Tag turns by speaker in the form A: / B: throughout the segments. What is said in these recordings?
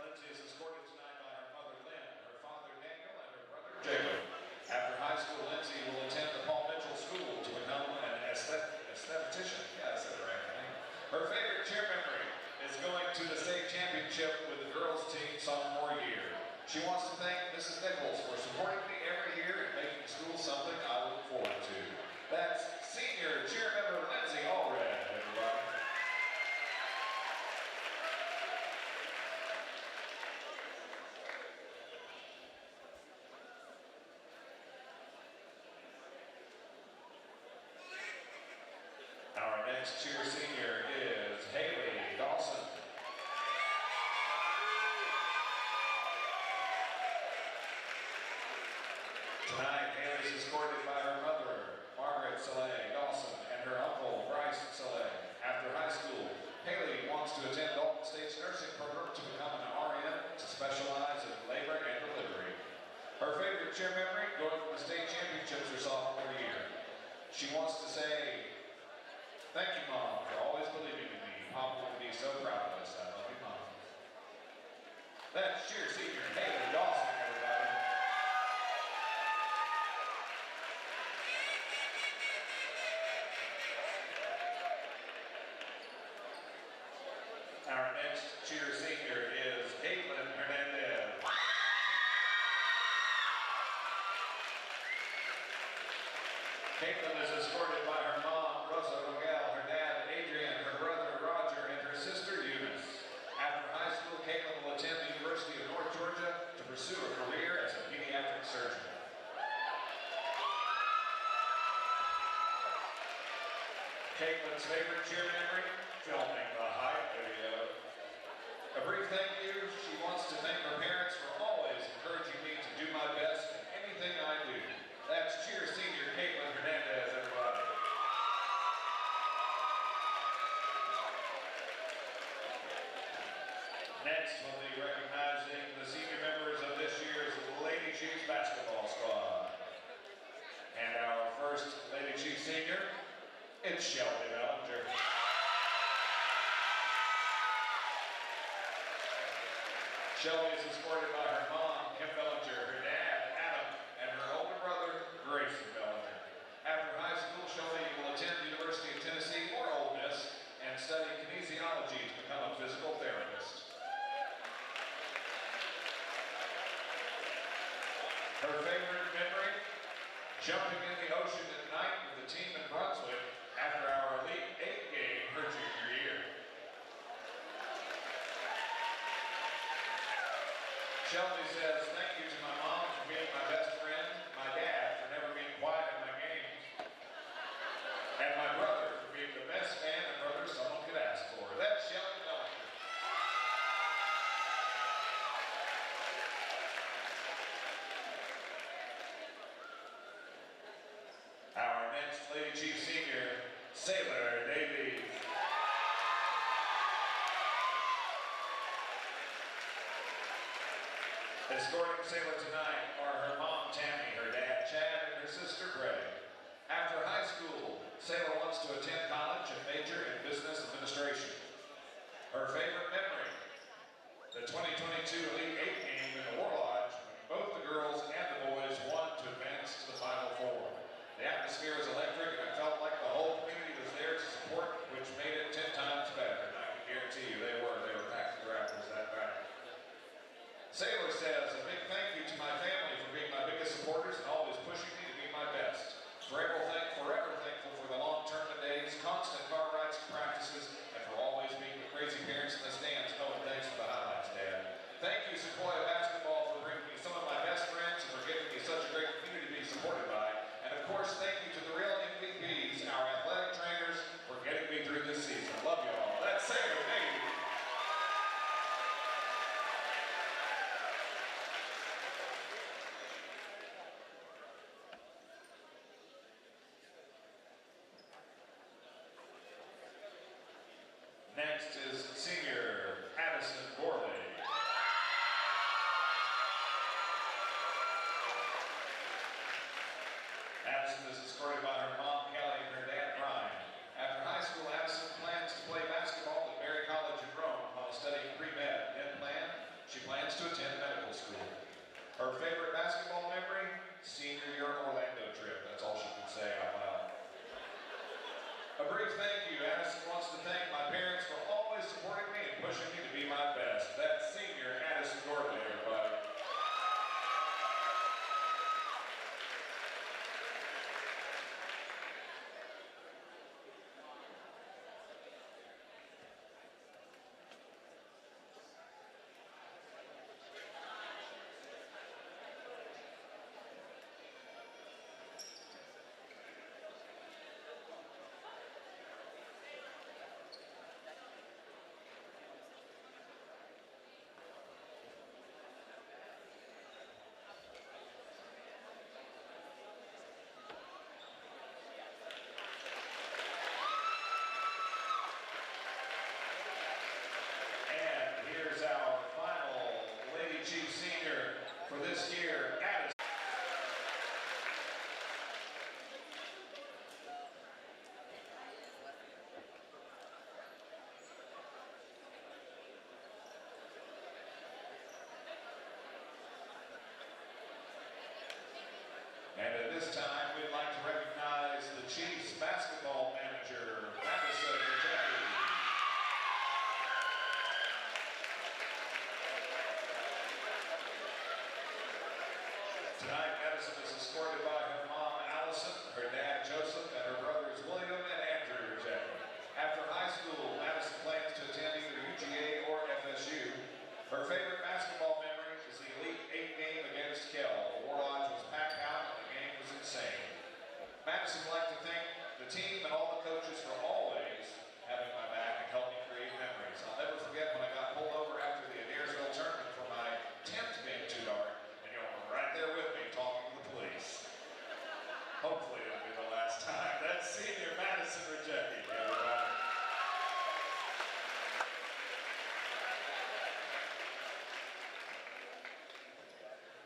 A: Lindsay is escorted tonight by her mother, Lynn, her father, Daniel, and her brother, Jacob. After high school, Lindsay will attend the Paul Mitchell School to become an aesthetician. Yeah, I said it right. Her favorite cheer memory is going to the state championship with the girls' team sophomore year. She wants to thank Mrs. Nichols for supporting me every year and making school something I look forward to. That's senior cheer member Lindsay Allred, everybody. Our next cheer senior is Haley Dawson. Tonight, Haley is escorted by her mother, Margaret Soleil Dawson, and her uncle, Bryce Soleil. After high school, Haley wants to attend Dalton State's nursing program to become an RN to specialize in labor and delivery. Her favorite cheer memory, going to the state championships her sophomore year. She wants to say, "Thank you, Mom, for always believing in me. Papa would be so proud of us. I love you, Mom." That's cheer senior Haley Dawson, everybody. Our next cheer senior is Caitlin Hernandez. Caitlin is escorted by her mom, Rosa Rogel, her dad, Adrian, her brother, Roger, and her sister, Eunice. After high school, Caitlin will attend the University of North Georgia to pursue a career as a pediatric surgeon. Caitlin's favorite cheer memory, filming the hype video. A brief thank you. She wants to thank her parents for always encouraging me to do my best in anything I do. That's cheer senior Caitlin Hernandez, everybody. Next, we'll be recognizing the senior members of this year's Lady Chiefs basketball squad. And our first Lady Chiefs senior, it's Shelby Bellinger. Shelby is escorted by her mom, Kim Bellinger, her dad, Adam, and her older brother, Grayson Bellinger. After high school, Shelby will attend the University of Tennessee or Ole Miss and study kinesiology to become a physical therapist. Her favorite memory, jumping in the ocean at night with the team in Brunswick after our Elite 8 game her junior year. Shelby says, "Thank you to my mom for being my best friend, my dad for never being quiet in my games, and my brother for being the best fan and brother someone could ask for." That's Shelby Bellinger. Our next Lady Chief senior, Sailor Davies. Escorting Sailor tonight are her mom, Tammy, her dad, Chad, and her sister, Greg. After high school, Sailor wants to attend college and major in business administration. Her favorite memory, the 2022 Elite 8 game in the War Lodge, when both the girls and the boys won to advance to the Final Four. The atmosphere was electric, and it felt like the whole community was there to support, which made it 10 times better. And I can guarantee you they were packed to rafters that night. Sailor says, "A big thank you to my family for being my biggest supporters and always pushing me to be my best. Forever thankful for the long tournament days, constant car rides to practices, and for always being the crazy parents in the stands knowing thanks for the highlights, Dad. Thank you, Sequoyah basketball, for bringing me some of my best friends and for giving me such a great community to be supported by. And of course, thank you to the real MVPs, our athletic trainers, for getting me through this season. Love you all." That's Sailor Davies. Next is senior Addison Gorley. Addison is escorted by her mom, Kelly, and her dad, Brian. After high school, Addison plans to play basketball at Berry College in Rome while studying pre-med. Then planned, she escorted by her mom, Allison, her dad, Joseph, and her brothers, William and Andrew Rejected. After high school, Madison plans to attend either UGA or FSU. Her favorite basketball memory is the Elite 8 game against Kell. The War Lodge was packed out and the game was insane. Madison would like to thank the team and all the coaches for always having my back and helping me create memories. I'll never forget when I got pulled over after the Adairsville tournament for my tent being too dark, and you were right there with me talking to the police. Hopefully it'll be the last time. That's senior Madison Rejected, everybody.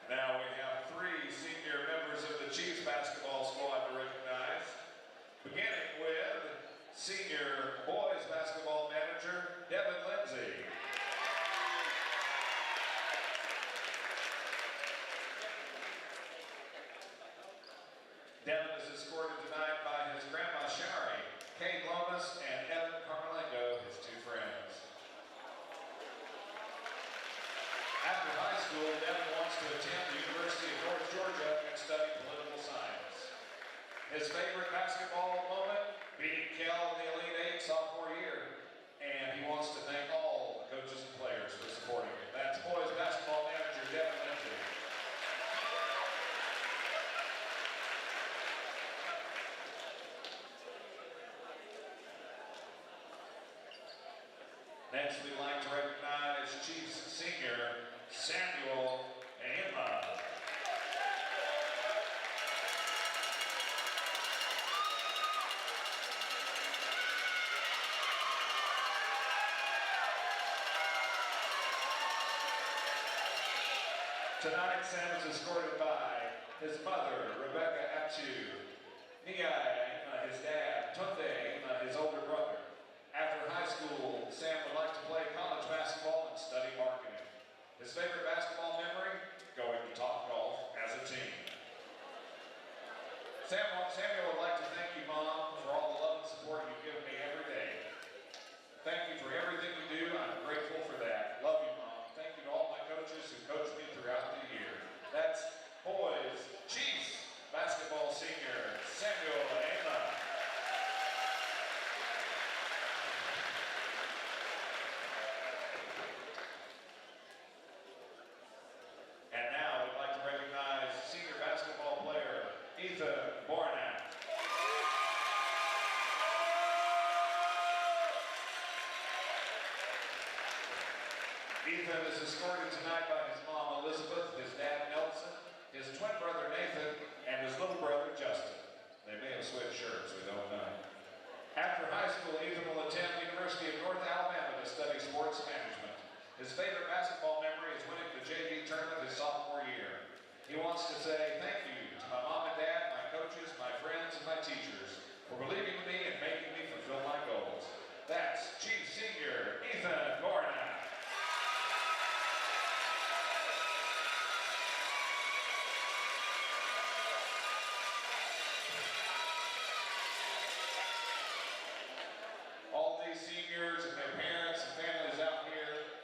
A: Now we have 3 senior members of the Chiefs basketball squad to recognize, beginning with senior boys basketball manager, Devin Lindsay. Devin is escorted tonight by his grandma Shari, Kay Glomus, and Evan Carlucci, his 2 friends. After high school, Devin wants to attend the University of North Georgia and study political science. His favorite basketball moment, beating Kell in the Elite 8 sophomore year. And he wants to thank all the coaches and players for supporting him. That's boys basketball manager Devin Lindsay. Next, we'd like to recognize Chiefs senior Samuel Emma. Tonight, Sam is escorted by his mother, Rebecca Atchu, Niai, his dad, Tunde, his older brother. After high school, Sam would like to play college basketball and study marketing. His favorite basketball memory, going to Top Golf as a team. Samuel would like to thank you, Mom, for all the love and support you've given me every day. Thank you for everything you do. I'm grateful for that. Love you, Mom. Thank you to all my coaches who coached me throughout the year. That's boys Chiefs basketball senior Samuel Emma. And now we'd like to recognize senior basketball player Ethan Bornak. Ethan is escorted tonight by his mom Elizabeth, his dad Nelson, his twin brother Nathan, and his little brother Justin. They may have switched shirts, we don't know. After high school, Ethan will attend the University of North Alabama to study sports management. His favorite basketball memory is winning the JV tournament his sophomore year. He wants to say thank you to my mom and dad, my coaches, my friends, and my teachers for believing in me and making me fulfill my goals. That's Chief Senior Ethan Bornak. All these seniors and their parents and families out here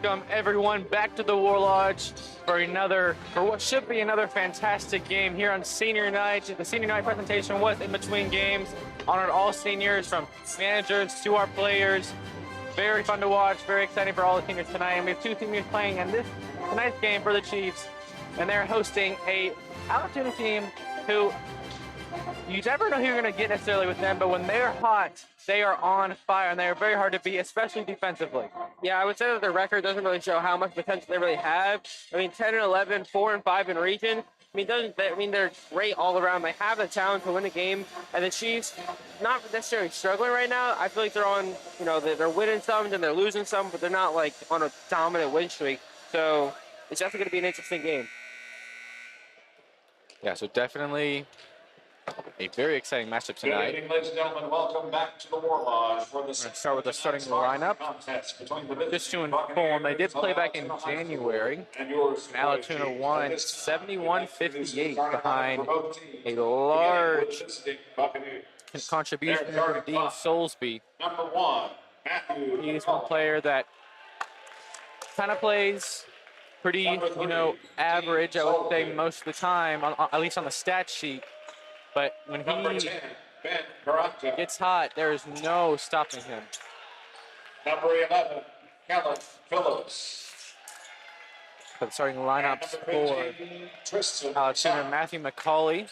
B: Welcome everyone back to the War Lodge for what should be another fantastic game here on senior night. The senior night presentation was in between games, honored all seniors from managers to our players. Very fun to watch, very exciting for all the seniors tonight. And we have two seniors playing in this tonight's game for the Chiefs, and they're hosting a Allatoona team who you never know who you're going to get necessarily with them, but when they're hot, they are on fire, and they are very hard to beat, especially defensively. Yeah, I would say that their record doesn't really show how much potential they really have. I mean, 10 and 11, 4 and 5 in region. They're great all around. They have the talent to win the game, and the Chiefs not necessarily struggling right now. I feel like they're on, they're winning some and they're losing some, but they're not like on a dominant win streak. So it's definitely going to be an interesting game. Yeah, so definitely a very exciting matchup tonight.
A: Good evening, ladies and gentlemen. Welcome back to the War Lodge for the
B: start with the starting lineup. Just to inform, they did play back in January. Allatoona won 71-58 behind a large contribution from Dean Soulsby. He's one player that kind of plays pretty, average, I would say, most of the time, at least on the stat sheet. But when he gets hot, there is no stopping him.
A: Number 11, Phillips.
B: For the starting lineups for Allatoona, Matthew McCauley,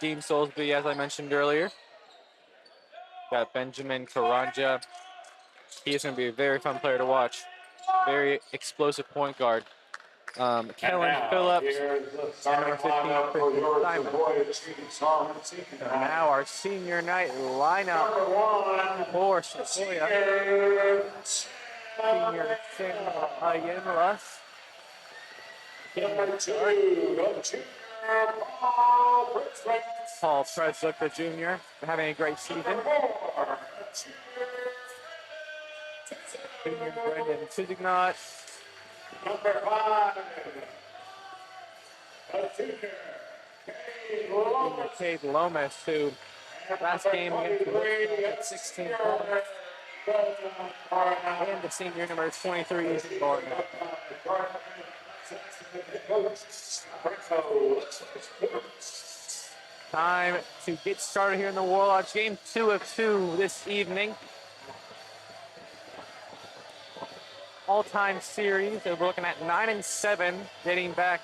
B: Dean Soulsby, as I mentioned earlier. Got Benjamin Karanja. He is going to be a very fun player to watch. Very explosive point guard. Kellen Phillips, number 15, Christian Simon. And now our senior night lineup for Sequoyah. Senior Samuel Ayala. Paul Preslick, Jr., having a great season. Senior Brendan Tisignot.
A: Number 5,
B: Cade Lomas, who last game against the 16 points, and the senior number 23 is in Gardner. Time to get started here in the War Lodge. Game 2 of 2 this evening. All-time series. We're looking at 9-7, dating back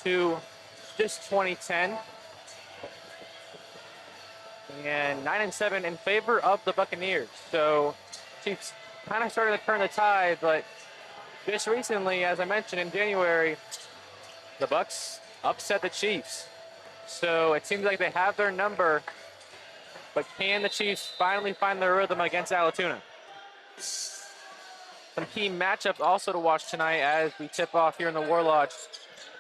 B: to just 2010. And 9-7 in favor of the Buccaneers. So Chiefs kind of started to turn the tide, but just recently, as I mentioned in January, the Bucs upset the Chiefs. So it seems like they have their number, but can the Chiefs finally find their rhythm against Allatoona? Some key matchups also to watch tonight as we tip off here in the War Lodge.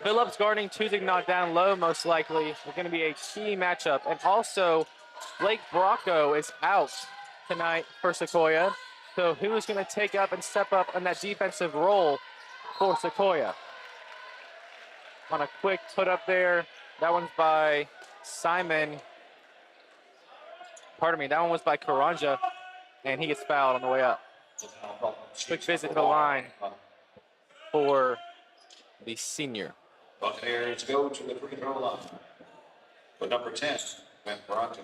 B: Phillips guarding Tisignot down low, most likely. It's going to be a key matchup. And also, Blake Bracco is out tonight for Sequoyah. So who's going to take up and step up in that defensive role for Sequoyah? On a quick put up there. That one's by Simon. Pardon me, that one was by Karanja. And he gets fouled on the way up. Quick visit to the line for the senior.
A: Buccaneers go to the free throw line. But number 10, Ben Toronto.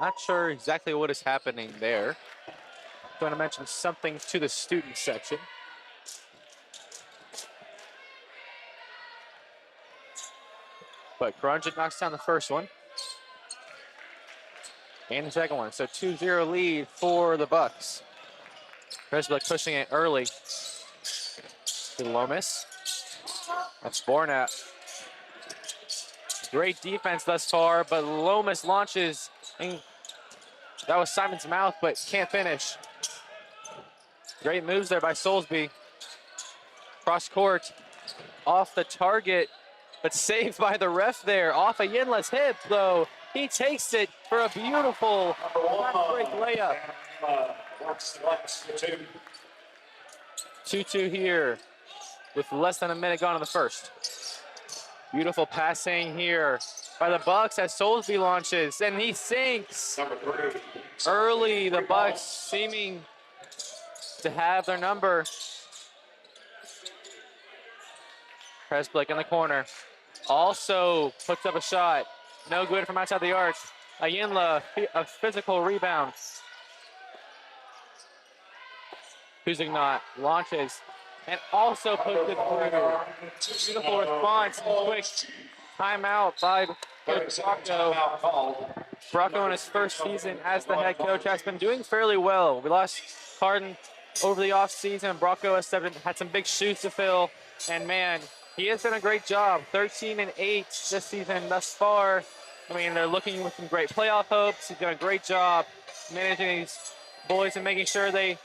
B: Not sure exactly what is happening there. Going to mention something to the student section. But Karanja knocks down the first one. And the second one. So 2-0 lead for the Bucs. Preslick pushing it early to Lomas. That's Bornat. Great defense thus far, but Lomas launches. And that was Simon's mouth, but can't finish. Great moves there by Soulsby. Cross court, off the target, but saved by the ref there. Off of Yinla's hip, though. He takes it for a beautiful break layup. 2-2 here with less than a minute gone in the first. Beautiful passing here by the Bucks as Soulsby launches, and he sinks. Early, the Bucks seeming to have their number. Presblick in the corner. Also puts up a shot. No good from outside the arc. Ayinla, a physical rebound. Kuzignot launches and also puts it through. Beautiful response and quick timeout by Coach Bracco. Bracco in his first season as the head coach has been doing fairly well. We lost Carden over the offseason. Bracco has had some big shoes to fill, and man, he has done a great job. 13-8 this season thus far. I mean, they're looking with some great playoff hopes. He's done a great job managing these boys and making sure that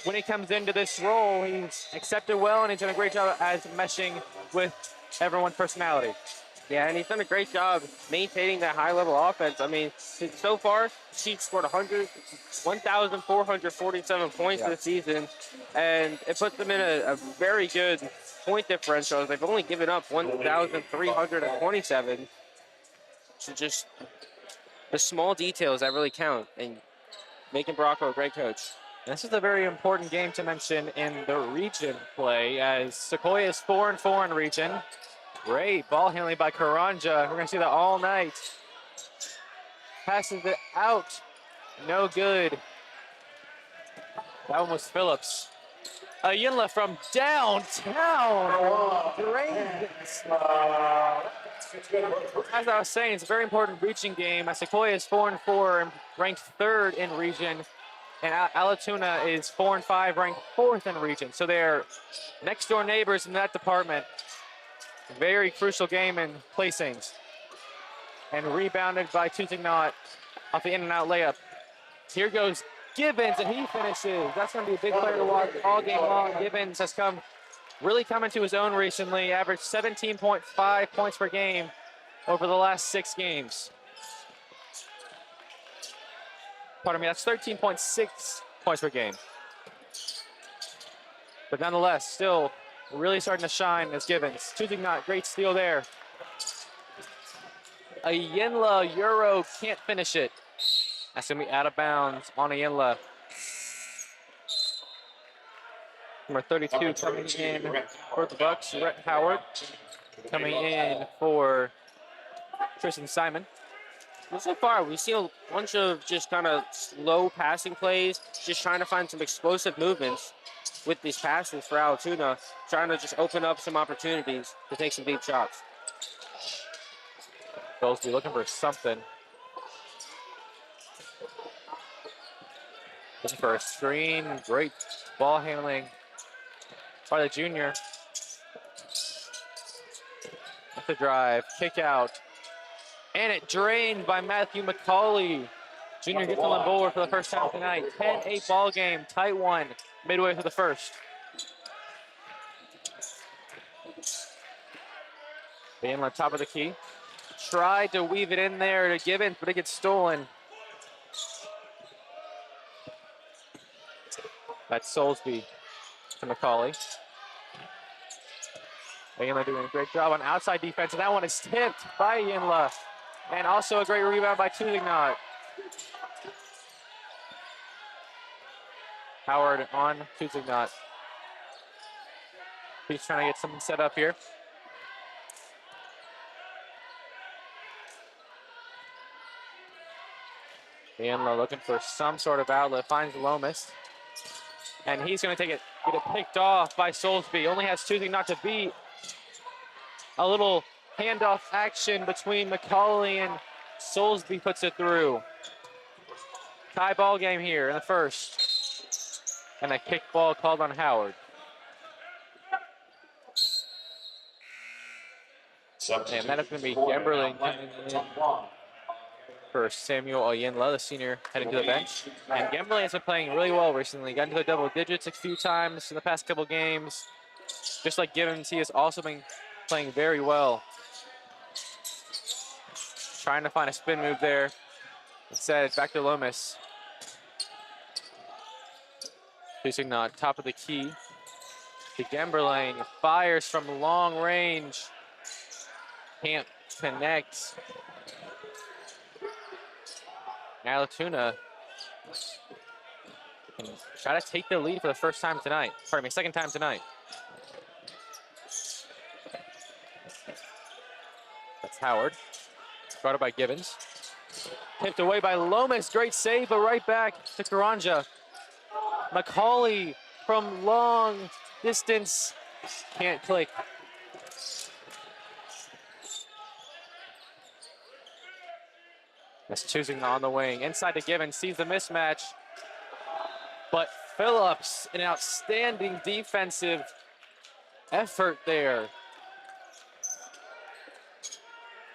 B: when he comes into this role, he's accepted well, and he's done a great job as meshing with everyone's personality.
C: Yeah, and he's done a great job maintaining that high-level offense. I mean, so far, he's scored 1,447 points this season, and it puts them in a very good point differential. They've only given up 1,327. So just the small details that really count, and making Bracco a great coach.
B: This is a very important game to mention in the region play, as Sequoyah is 4-4 in region. Great ball handling by Karanja. We're going to see that all night. Passes it out. No good. That one was Phillips. Ayinla from downtown. Drained it. As I was saying, it's a very important reaching game. Sequoyah is 4-4 and ranked 3rd in region. And Allatoona is 4-5, ranked 4th in region. So they're next door neighbors in that department. Very crucial game in placings. And rebounded by Tuzignot off the in-and-out layup. Here goes Gibbons, and he finishes. That's going to be a big player to watch all game long. Gibbons has really come into his own recently, averaged 17.5 points per game over the last 6 games. Pardon me, that's 13.6 points per game. But nonetheless, still really starting to shine as Gibbons. Tuzignot, great steal there. Ayinla Euro can't finish it. That's going to be out of bounds on Ayinla. Number 32 coming in for the Bucks, Rhett Howard. Coming in for Tristan Simon.
C: Well, so far, we've seen a bunch of just kind of slow passing plays, just trying to find some explosive movements with these passes for Allatoona, trying to just open up some opportunities to take some deep shots.
B: Billsby looking for something. Looking for a screen. Great ball handling by the junior. At the drive, kick out. And it drained by Matthew McCauley. Junior gets on the board for the first time tonight. 10-8 ball game, tight one, midway through the first. Being on top of the key. Tried to weave it in there to Gibbons, but it gets stolen. That's Soulsby to McCauley. Ayinla doing a great job on outside defense, and that one is tipped by Ayinla. And also a great rebound by Tuzignot. Howard on Tuzignot. He's trying to get something set up here. Ayinla looking for some sort of outlet, finds Lomas. And he's going to get it picked off by Soulsby. Only has Tuzignot to beat. A little handoff action between McCauley and Soulsby puts it through. Tie ball game here in the first. And a kick ball called on Howard. And that is going to be Gemberling coming in for Samuel Ayinla, the senior, heading to the bench. And Gemberling has been playing really well recently. Got into the double digits a few times in the past couple games. Just like Gibbons, he has also been playing very well. Trying to find a spin move there. Instead, back to Lomas. Facing the top of the key. To Gemberling, fires from long range. Can't connect. Allatoona can try to take the lead for the first time tonight. Pardon me, second time tonight. That's Howard. Guarded by Gibbons. Tipped away by Lomas. Great save, but right back to Karanja. McCauley from long distance. Can't click. That's choosing on the wing. Inside to Gibbons. Sees the mismatch. But Phillips, an outstanding defensive effort there.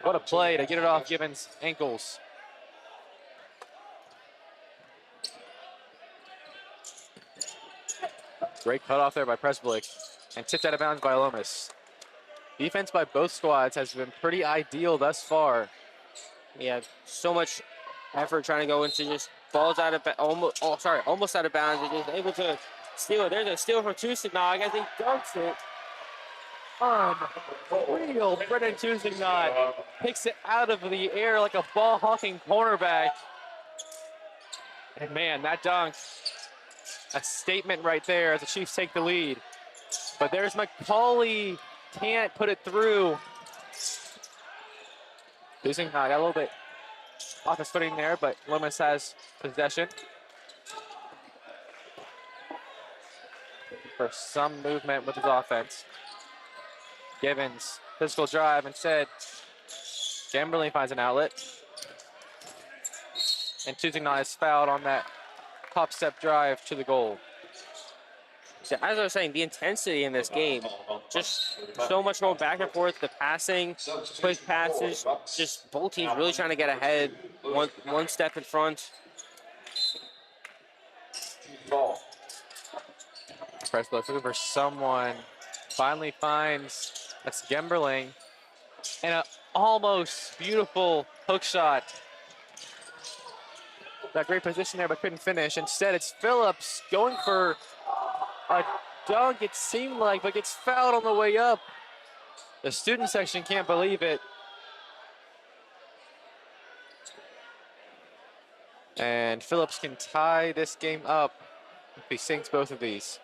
B: What a play to get it off Gibbons' ankles. Great cutoff there by Presblick and tipped out of bounds by Lomas. Defense by both squads has been pretty ideal thus far.
C: Yeah, so much effort trying to go into just balls out of almost out of bounds. And just able to steal it. There's a steal from Tusignag as he dunks it. Unreal. Brennan Tusignag picks it out of the air like a ball hawking cornerback. And man, that dunk, a statement right there as the Chiefs take the lead. But there's McCauley, can't put it through. Tusignag got a little bit off his footing there, but Lomas has possession. For some movement with his offense. Gibbons, physical drive instead. Gemberling finds an outlet. And Tusignag is fouled on that top step drive to the goal. So as I was saying, the intensity in this game, just so much going back and forth, the passing, quick passes, just both teams really trying to get ahead, one step in front.
B: Press looking for someone, finally finds that's Gemberling, and an almost beautiful hook shot. That great position there, but couldn't finish. Instead, it's Phillips going for a dunk, it seemed like, but gets fouled on the way up. The student section can't believe it. And Phillips can tie this game up if he sinks both of these.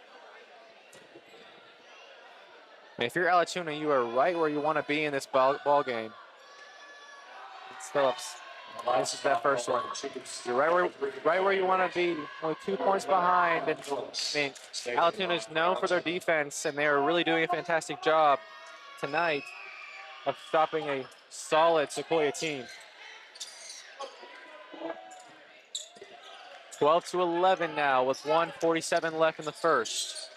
B: And if you're Allatoona, you are right where you want to be in this ball game. It's Phillips. This is that first one. You're right where you want to be. Only 2 points behind. And, I mean, Allatoona is known for their defense, and they are really doing a fantastic job tonight of stopping a solid Sequoyah team. 12-11 now with 1:47 left in the first.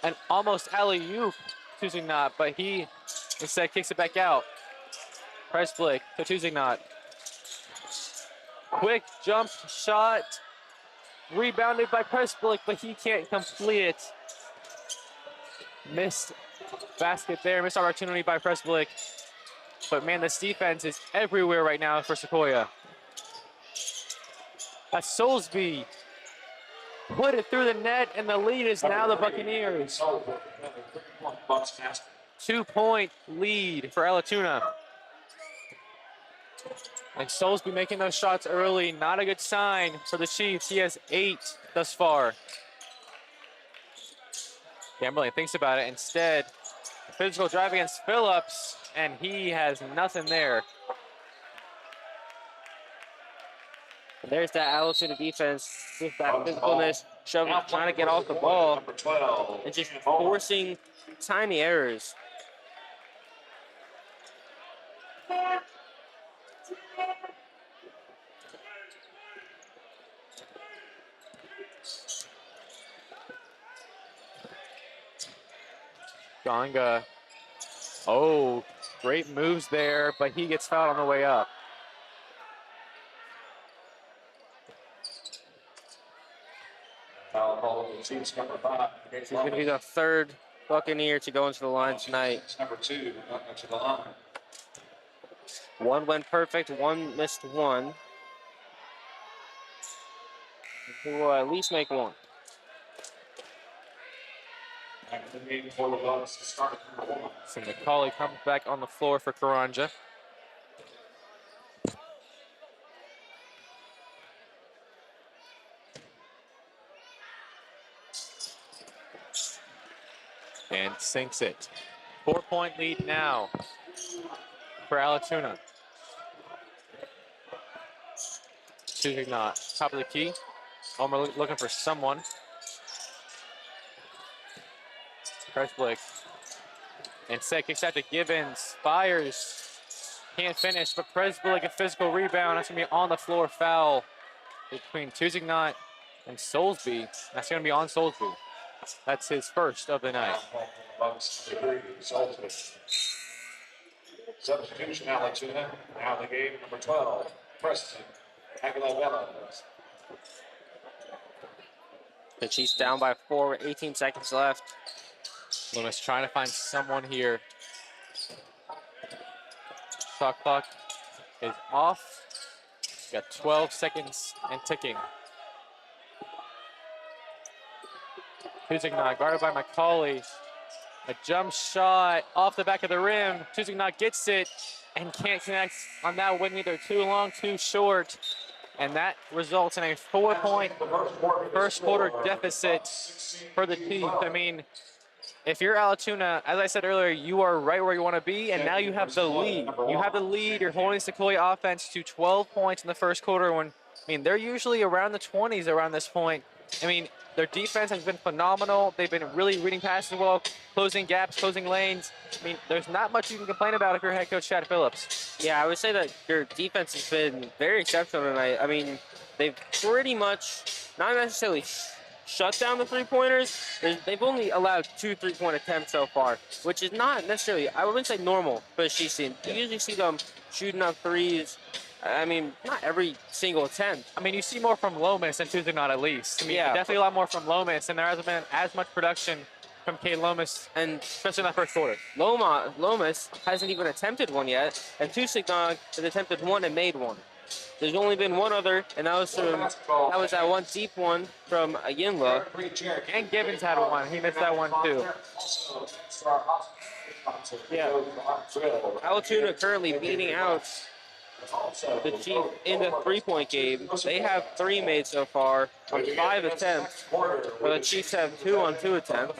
B: And almost alley-oop, Tusignag, but he instead kicks it back out. Presblick to Tusignag. Quick jump shot, rebounded by Presblick, but he can't complete it. Missed basket there, missed opportunity by Presblick. But man, this defense is everywhere right now for Sequoyah. That's Soulsby. Put it through the net, and the lead is now the Buccaneers. 2-point lead for Allatoona. And Soulsby making those shots early, not a good sign for the Chiefs. He has 8 thus far. Gemberling thinks about it. Instead, physical drive against Phillips, and he has nothing there.
C: There's that Allatoona defense with that physicalness, shoving, trying to get off the ball, and just forcing tiny errors.
B: Ganga. Oh, great moves there, but he gets fouled on the way up.
A: Foul call on the team's number 5.
C: He's going to be the third Buccaneer to go into the line tonight.
A: It's number 2 to the line.
C: One went perfect, one missed one. He will at least make one.
A: Back to the game for the Bucks to start number 1.
B: So McCauley comes back on the floor for Karanja. And sinks it. 4-point lead now for Allatoona. Shooting not. Top of the key. Omer looking for someone. Presblick. And set kicks out to Gibbons. Fires. Can't finish, but Presblick a physical rebound. That's going to be on the floor foul between Tuzignot and Soulsby. That's going to be on Soulsby. That's his first of the night.
A: Substitution, Allatoona. Now the game, number 12, Preston Aguilera.
C: The Chiefs down by 4 with 18 seconds left.
B: Loomis trying to find someone here. Shot clock is off. Got 12 seconds and ticking. Tuzignot guarded by McCauley. A jump shot off the back of the rim. Tuzignot gets it and can't connect on that one either. Too long, too short. And that results in a 4-point first quarter deficit for the Chiefs. I mean, if you're Allatoona, as I said earlier, you are right where you want to be, and now you have the lead. You have the lead. You're holding Sequoyah offense to 12 points in the first quarter when, I mean, they're usually around the 20s around this point. I mean, their defense has been phenomenal. They've been really reading passes well, closing gaps, closing lanes. I mean, there's not much you can complain about if you're head coach Chad Phillips.
C: Yeah, I would say that your defense has been very exceptional tonight. I mean, they've pretty much not necessarily shut down the three-pointers. They've only allowed 2 3-point attempts so far, which is not necessarily, I wouldn't say normal for a Chiefs team. You usually see them shooting up threes. I mean, not every single attempt.
B: I mean, you see more from Lomas than Tuzignot at least. I mean,
C: Yeah.
B: definitely a lot more from Lomas, and there hasn't been as much production from Kate Lomas,
C: And
B: especially in that first quarter.
C: Lomas hasn't even attempted one yet, and Tuzignot has attempted one and made one. There's only been one other, and that was that one deep one from Yinla.
B: And Gibbons had one. He missed that one too.
C: Yeah. Allatoona currently beating out the Chiefs in the 3-point game. They have 3 made so far on 5 attempts, but the Chiefs have 2 on 2 attempts.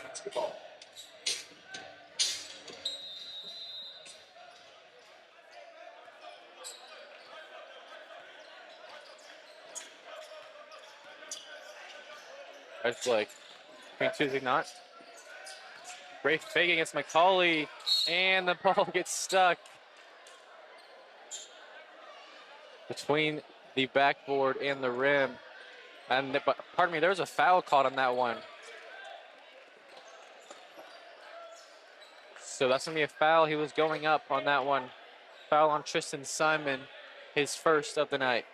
B: That's like between Tuzignot. Great fake against McCauley, and the ball gets stuck between the backboard and the rim. And pardon me, there was a foul called on that one. So that's gonna be a foul. He was going up on that one. Foul on Tristan Simon, his first of the night.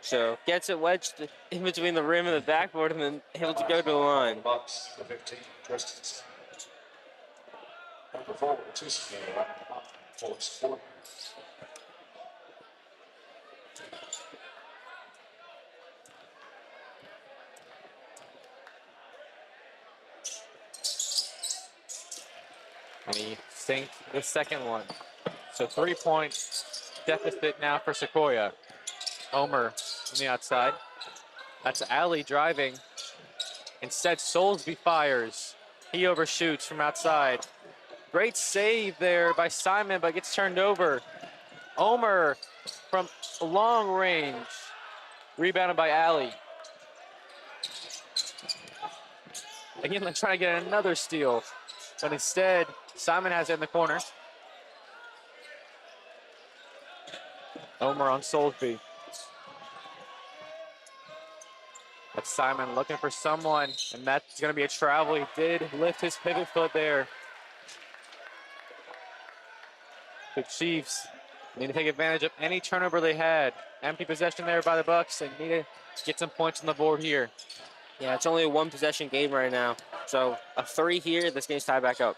C: So gets it wedged in between the rim and the backboard, and then able to go to the line.
A: Bucks, the 15, Tristan. Number 4, Tuzignot, full support.
B: And he sinked the second one. So 3-point deficit now for Sequoyah. Omer on the outside. That's Ali driving. Instead, Soulsby fires. He overshoots from outside. Great save there by Simon, but gets turned over. Omer from long range. Rebounded by Ali. Again, they're trying to get another steal. But instead, Simon has it in the corner. Omer on Soulsby. That's Simon looking for someone, and that's going to be a travel. He did lift his pivot foot there. The Chiefs need to take advantage of any turnover they had. Empty possession there by the Bucks. They need to get some points on the board here.
C: Yeah, it's only a one possession game right now. So a 3 here, this game's tied back up.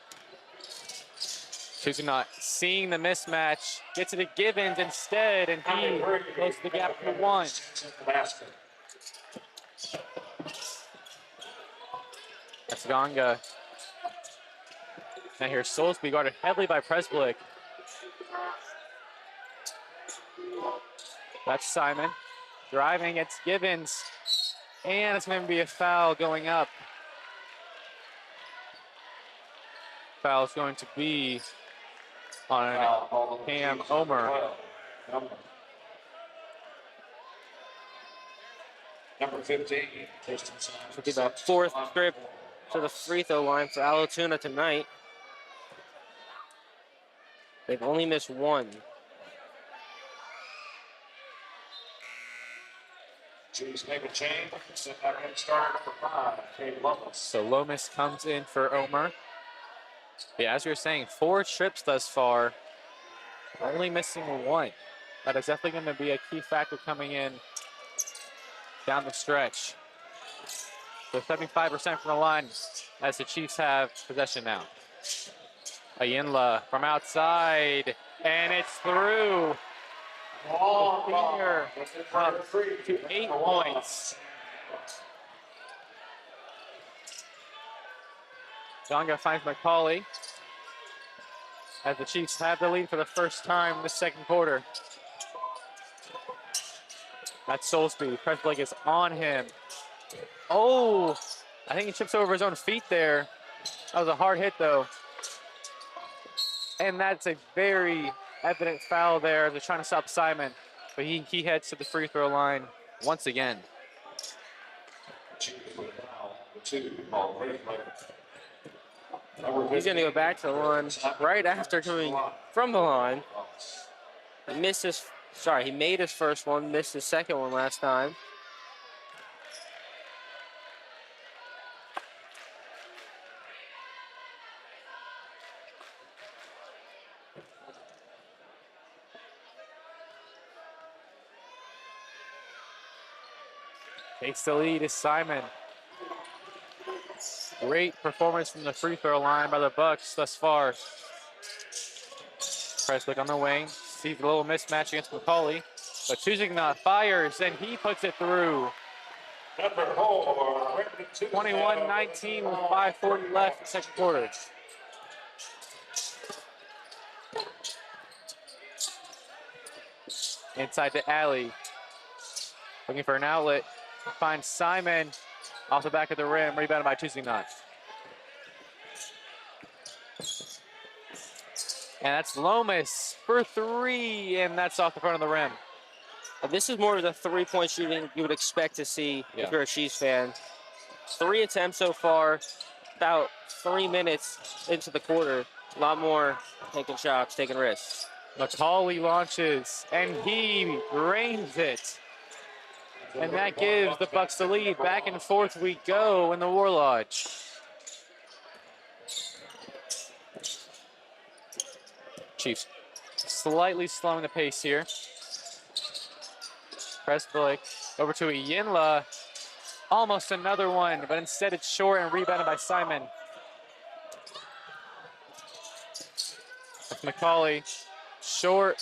B: Choosing not seeing the mismatch, gets it to Givens instead, and he closes the gap to 1. That's Ganga. Now here's Soulsby guarded heavily by Presblick. That's Simon. Driving, it's Givens. And it's going to be a foul going up. Foul's going to be on Cam Omer.
A: Number 15.
C: Should be the 4th trip to the free throw line for Allatoona tonight. They've only missed 1.
A: Chiefs make a change. Start for 5. Lomas.
B: So Lomas comes in for Omer. Yeah, as you were saying, 4 trips thus far, only missing 1. That is definitely going to be a key factor coming in down the stretch. So 75% from the line as the Chiefs have possession now. Ayinla from outside, and it's through. Here up to 8 points. Ganga finds McCauley as the Chiefs have the lead for the first time in the second quarter. That's Soulsby. Presblick is on him. Oh, I think he trips over his own feet there. That was a hard hit, though. And that's a very evident foul there. They're trying to stop Simon, but he heads to the free throw line once again.
C: He's going to go back to the line right after coming from the line. He made his first one, missed his second one last time.
B: Takes the lead is Simon. Great performance from the free throw line by the Bucks thus far. Presblick on the wing, sees a little mismatch against McCauley, but Tuzignot fires and he puts it through.
A: Number 4,
B: 21-19 with 5:40 left in the second quarter. Inside the alley, looking for an outlet. Finds Simon off the back of the rim, rebounded by Tuzignot. And that's Lomas for 3, and that's off the front of the rim.
C: This is more of the 3-point shooting you would expect to see if you're a Chiefs fan. 3 attempts so far, about 3 minutes into the quarter. A lot more taking shots, taking risks.
B: McCauley launches, and he drains it. And that gives the Bucks the lead. Back and forth we go in the War Lodge. Chiefs slightly slowing the pace here. Presblick over to Ayinla. Almost another one, but instead it's short and rebounded by Simon. That's McCauley. Short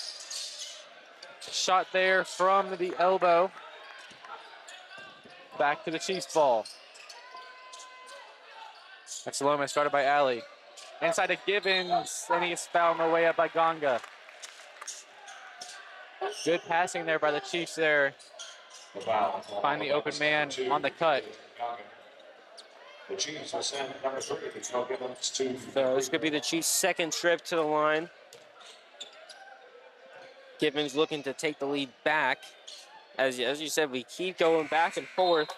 B: shot there from the elbow. Back to the Chiefs ball. That's Lomas, started by Ali. Inside to Givens, and he gets fouled on the way up by Ganga. Good passing there by the Chiefs there. Find the open man on the cut.
A: The Chiefs will send number 3. He'll give them 2.
C: So this could be the Chiefs' second trip to the line. Givens looking to take the lead back. As you said, we keep going back and forth.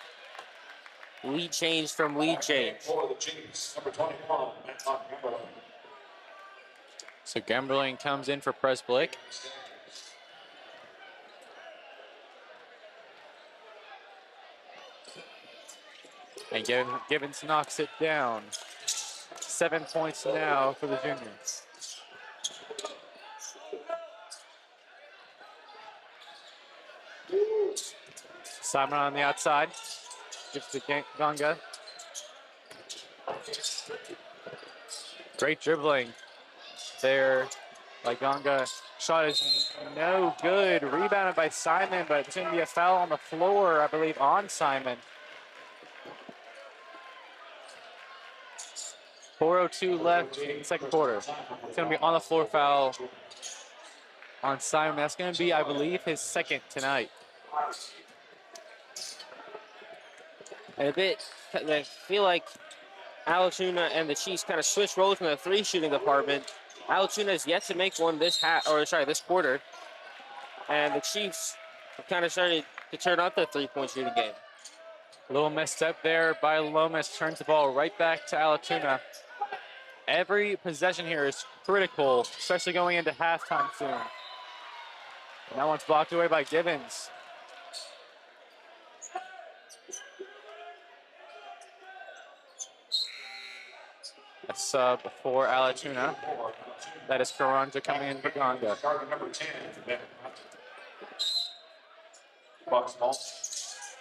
C: Lead change from lead change.
A: For the Chiefs, number 21,
B: So Gamberling comes in for Presblick. And Givens knocks it down. 7 points now for the juniors. Simon on the outside. Just to Ganga. Great dribbling there by Ganga. Shot is no good. Rebounded by Simon, but it's going to be a foul on the floor, I believe, on Simon. 4:02 left in the second quarter. It's going to be on the floor foul on Simon. That's going to be, I believe, his second tonight.
C: And a bit, I feel like Allatoona and the Chiefs kind of switched roles in the three shooting department. Allatoona has yet to make one this quarter. And the Chiefs have kind of started to turn up the three-point shooting game.
B: A little messed up there by Lomas. Turns the ball right back to Allatoona. Every possession here is critical, especially going into halftime soon. And that one's blocked away by Gibbons. A sub for Allatoona. That is Karanja coming in for Ganga.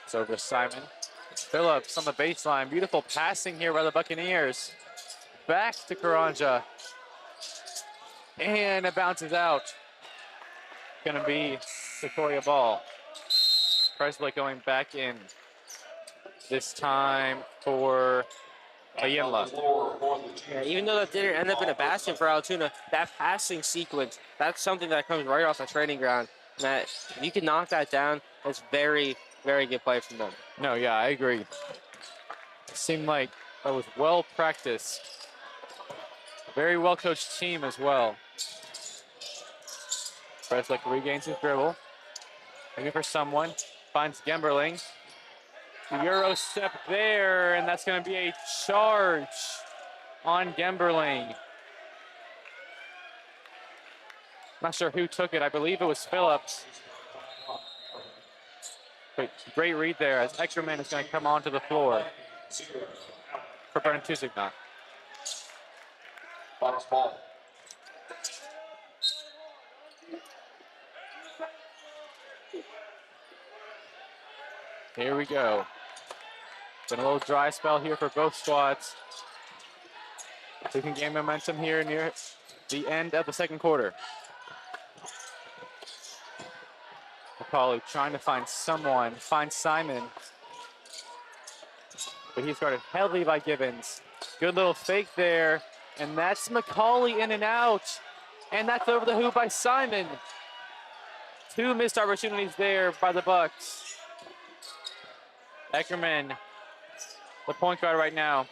B: It's over to Simon. Phillips on the baseline. Beautiful passing here by the Buccaneers. Back to Karanja. And it bounces out. Gonna be Sequoyah ball. Presley going back in. This time for Ayala.
C: Yeah, even though that didn't end up in a basket for Allatoona, that passing sequence, that's something that comes right off the training ground. And that if you can knock that down, that's very, very good play from them.
B: No, yeah, I agree. It seemed like that was well practiced. Very well coached team as well. Presley regains his dribble. Looking for someone. Finds Gemberling. Euro step there, and that's going to be a charge on Gemberling. Not sure who took it. I believe it was Phillips. But great read there as Eckerman is going to come onto the floor for Brennan Tusignan.
A: Box ball.
B: Here we go. Been a little dry spell here for both squads. We can gain momentum here near the end of the second quarter. McCauley trying to find someone, find Simon. But he's guarded heavily by Gibbons. Good little fake there. And that's McCauley in and out. And that's over the hoop by Simon. Two missed opportunities there by the Bucks. Eckerman, the point guard right now.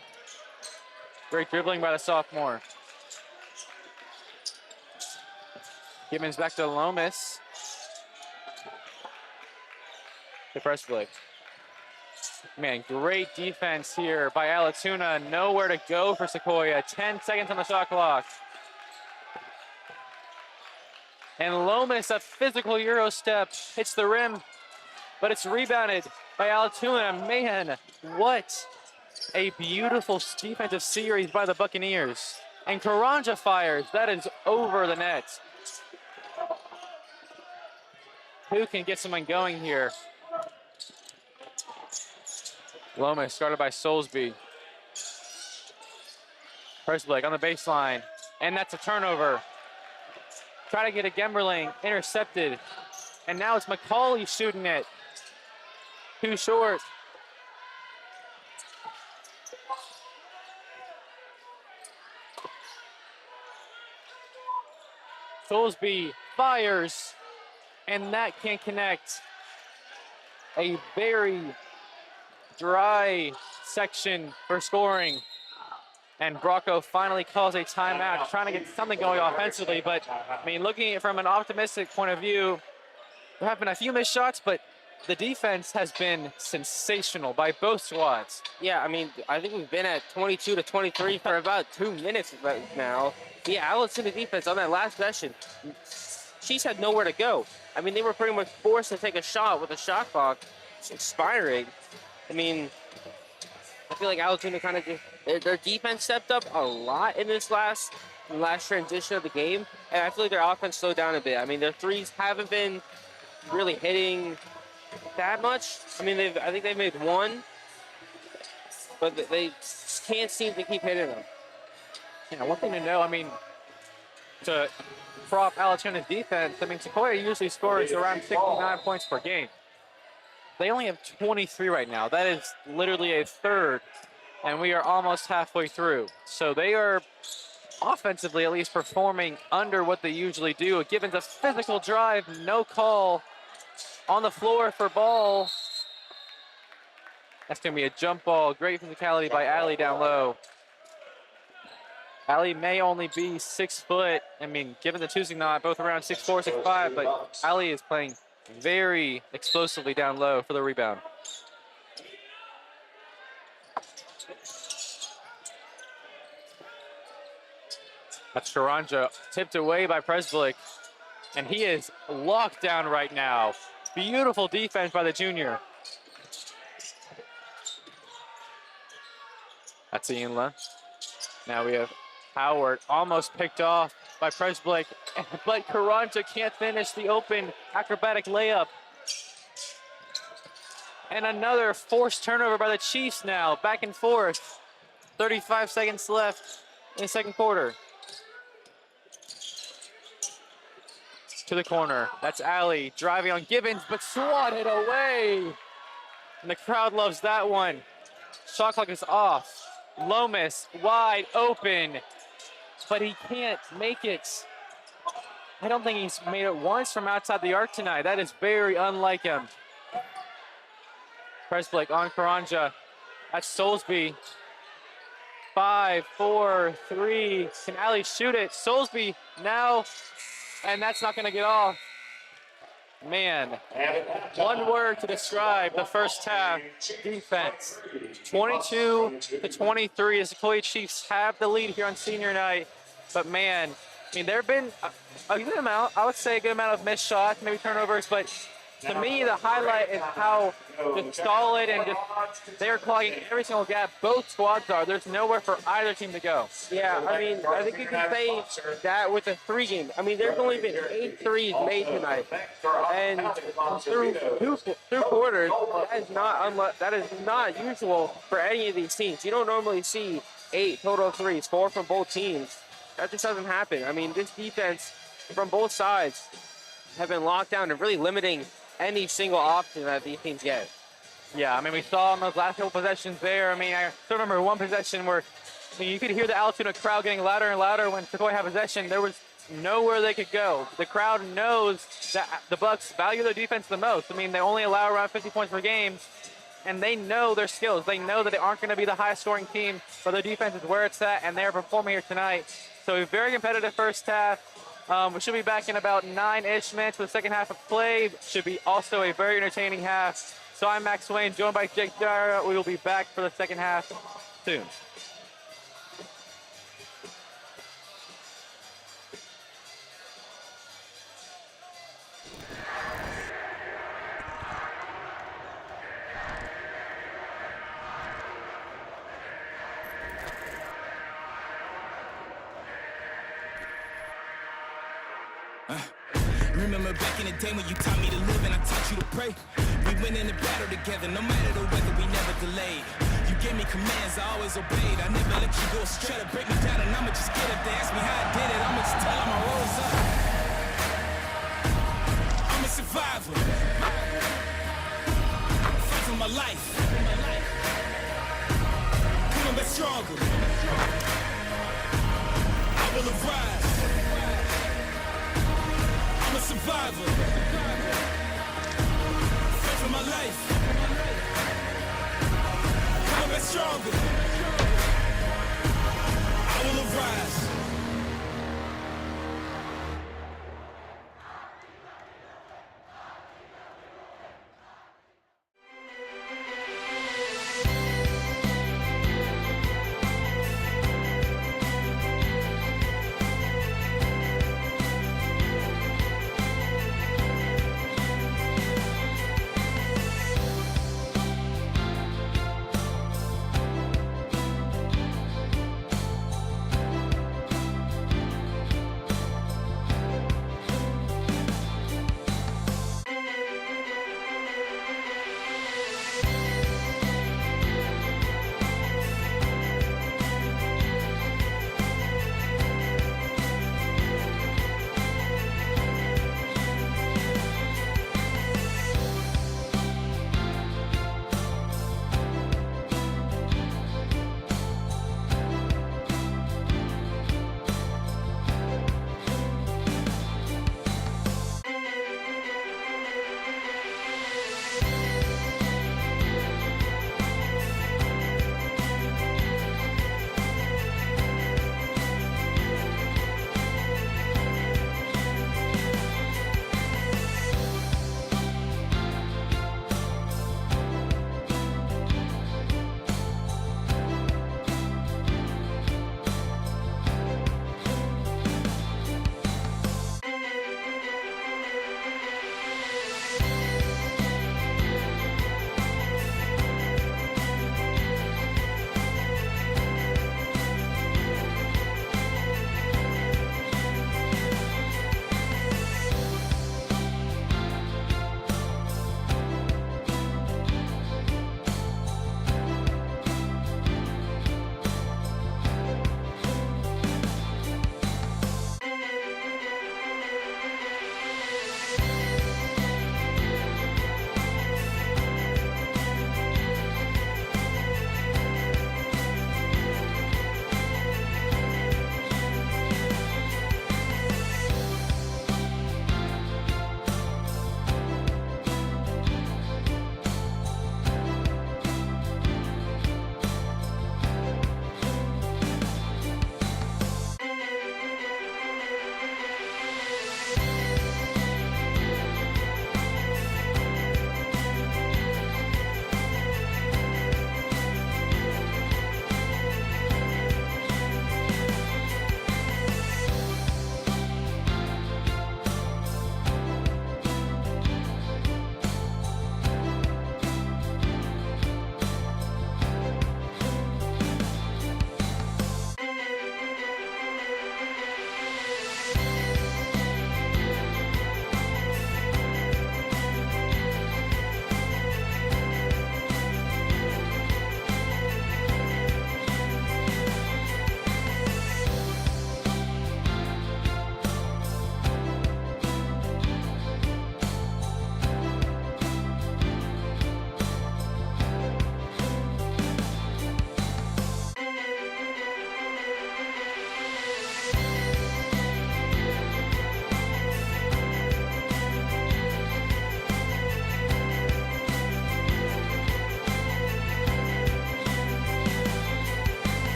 B: Great dribbling by the sophomore. Gibbons back to Lomas. The press flick. Man, great defense here by Allatoona. Nowhere to go for Sequoyah. 10 seconds on the shot clock. And Lomas, a physical Euro step, hits the rim, but it's rebounded by Allatoona. Man, what a beautiful defensive series by the Buccaneers. And Karanja fires. That is over the net. Who can get someone going here? Lomas started by Soulsby. Persblick on the baseline. And that's a turnover. Try to get a Gemberling. Intercepted. And now it's McCauley shooting it. Too short. Soulsby fires. And that can't connect. A very dry section for scoring. And Bracco finally calls a timeout, trying to get something going offensively. But, I mean, looking at it from an optimistic point of view, there have been a few missed shots, but the defense has been sensational by both squads.
C: Yeah, I mean, I think we've been at 22 to 23 for about 2 minutes right now. Yeah, Allatoona defense on that last session, Chiefs had nowhere to go. I mean, they were pretty much forced to take a shot with the shot clock expiring. I mean, I feel like Allatoona kind of their defense stepped up a lot in this last transition of the game, and I feel like their offense slowed down a bit. I mean, their threes haven't been really hitting that much. I mean, I think they've made one, but they just can't seem to keep hitting them.
B: Yeah, one thing to know, I mean, to prop Allatoona's defense, I mean, Sequoyah usually scores around 69 points per game. They only have 23 right now. That is literally a third, and we are almost halfway through. So they are offensively at least performing under what they usually do. Gibbons a physical drive, no call on the floor for ball. That's going to be a jump ball. Great physicality by Allie down low. Allie may only be 6 foot. I mean, given the Tusignot, both around 6'4", 6'5", but Allie is playing very explosively down low for the rebound. That's Karanja, tipped away by Presblick, and he is locked down right now. Beautiful defense by the junior. That's Ianla. Now we have Howard almost picked off by Presblick, but Karanja can't finish the open acrobatic layup. And another forced turnover by the Chiefs now, back and forth. 35 seconds left in the second quarter. To the corner, that's Allie driving on Gibbons, but swatted away. And the crowd loves that one. Shot clock is off. Lomas wide open, but he can't make it. I don't think he's made it once from outside the arc tonight. That is very unlike him. Presblick on Karanja. That's Soulsby. 5, 4, 3. Can Allie shoot it? Soulsby now, and that's not going to get off. Man, one word to describe the first half defense. 22-23 as the Sequoyah Chiefs have the lead here on senior night. But man, I mean, there have been a good amount, I would say a good amount of missed shots, maybe turnovers, but to me, the highlight is how just solid and just they're clogging every single gap. Both squads are. There's nowhere for either team to go.
C: Yeah, I mean, I think you can say that with the 3 game. I mean, there's only been 8 threes made tonight, and through quarters, that is not usual for any of these teams. You don't normally see 8 total threes, 4 from both teams. That just doesn't happen. I mean, this defense from both sides have been locked down and really limiting any single option that these teams get.
B: Yeah, I mean, we saw in those last couple possessions there. I mean, I still remember one possession where you could hear the Allatoona crowd getting louder and louder when Sequoyah had possession. There was nowhere they could go. The crowd knows that the Bucks value their defense the most. I mean, they only allow around 50 points per game, and they know their skills. They know that they aren't going to be the highest scoring team, but their defense is where it's at, and they're performing here tonight. So a very competitive first half. We should be back in about 9-ish minutes for the second half of play. Should be also a very entertaining half. So I'm Max Swain, joined by Jake Dara. We will be back for the second half soon.
D: Remember back in the day when you taught me to live and I taught you to pray. We went in the battle together, no matter the weather, we never delayed. You gave me commands, I always obeyed. I never let you go astray. Try to break me down and I'ma just get up there. Ask me how I did it, I'ma just tell them I rose up. I'm a survivor. Fight for my life. Coming back stronger. I will arise. I'm a survivor. Fight for my life. Coming back stronger. I will arise.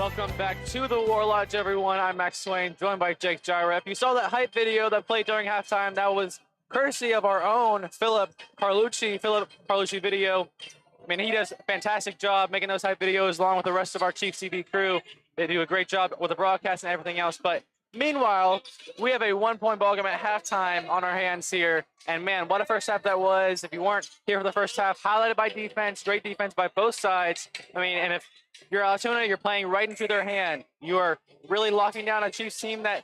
B: Welcome back to the War Lodge, everyone. I'm Max Swain, joined by Jake Gyra. If you saw that hype video that played during halftime, that was courtesy of our own Philip Carlucci video. I mean, he does a fantastic job making those hype videos along with the rest of our Chief CV crew. They do a great job with the broadcast and everything else. But meanwhile, we have a 1-point ball game at halftime on our hands here. And man, what a first half that was. If you weren't here for the first half, highlighted by defense, great defense by both sides. I mean, and if you're Allatoona, you're playing right into their hand. You are really locking down a Chiefs team that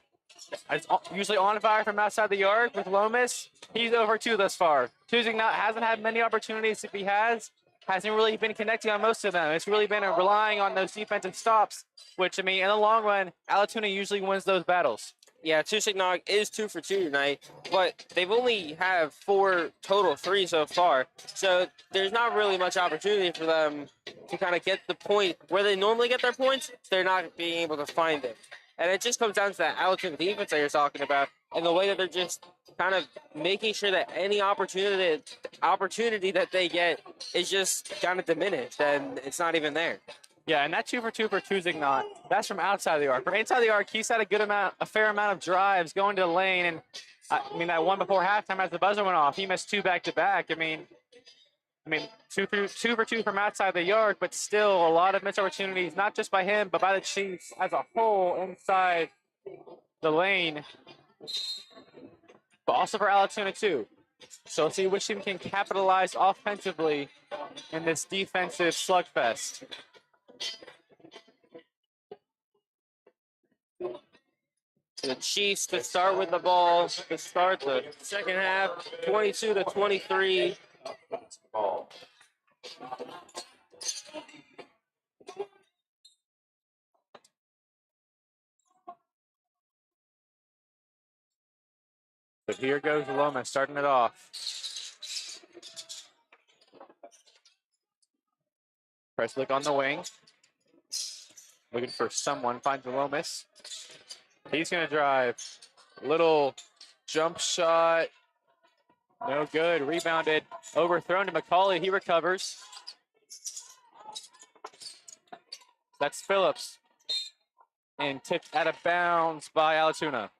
B: is usually on fire from outside the yard with Lomas. He's over 2 thus far. Tuzignot hasn't had many opportunities. If he has, hasn't really been connecting on most of them. It's really been relying on those defensive stops, which, I mean, in the long run, Allatoona usually wins those battles.
C: Yeah, Tusignog is 2 for 2 tonight, but they've only have 4 total 3 so far. So there's not really much opportunity for them to kind of get the point where they normally get their points. They're not being able to find it. And it just comes down to that Allatoona defense that you're talking about and the way that they're just kind of making sure that any opportunity that they get is just kind of diminished and it's not even there.
B: Yeah, and that 2 for 2 for Tuzignot, that's from outside the arc. From inside the arc, he's had a fair amount of drives going to the lane. And I mean, that one before halftime as the buzzer went off, he missed 2 back-to-back. I mean, 2 for 2 from outside the yard, but still a lot of missed opportunities, not just by him, but by the Chiefs as a whole inside the lane. But also for Allatoona too. So let's see which team can capitalize offensively in this defensive slugfest.
C: The Chiefs to start with the ball to start the second half, 22-23.
B: But here goes Loma starting it off. Preslick on the wing. Looking for someone, finds Lomas. He's going to drive. Little jump shot. No good. Rebounded. Overthrown to McCauley. He recovers. That's Phillips. And tipped out of bounds by Allatoona.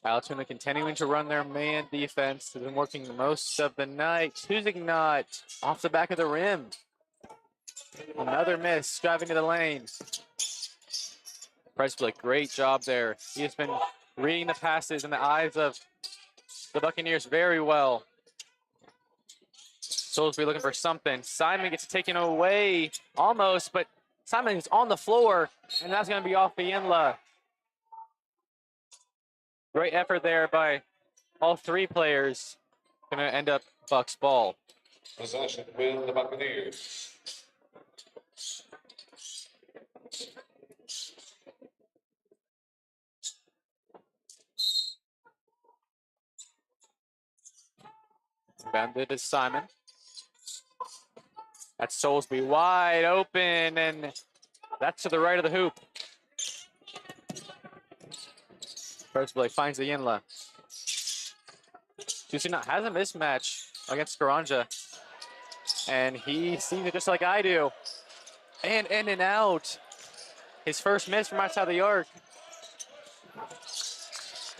B: Allatoona continuing to run their man defense. They've been working most of the night. Tuzignot off the back of the rim. Another miss, driving to the lane. Presblick, great job there. He has been reading the passes in the eyes of the Buccaneers very well. Soulsby looking for something. Simon gets taken away almost, but Simon is on the floor, and that's going to be off Bienla. Great effort there by all 3 players. Going to end up Bucks ball.
A: Possession with the Buccaneers.
B: Bounded to Simon. That's Soulsby wide open, and that's to the right of the hoop. Presblick finds the Yinla. Tusignot has a mismatch against Garanja. And he sees it just like I do. And in and out. His first miss from outside the arc.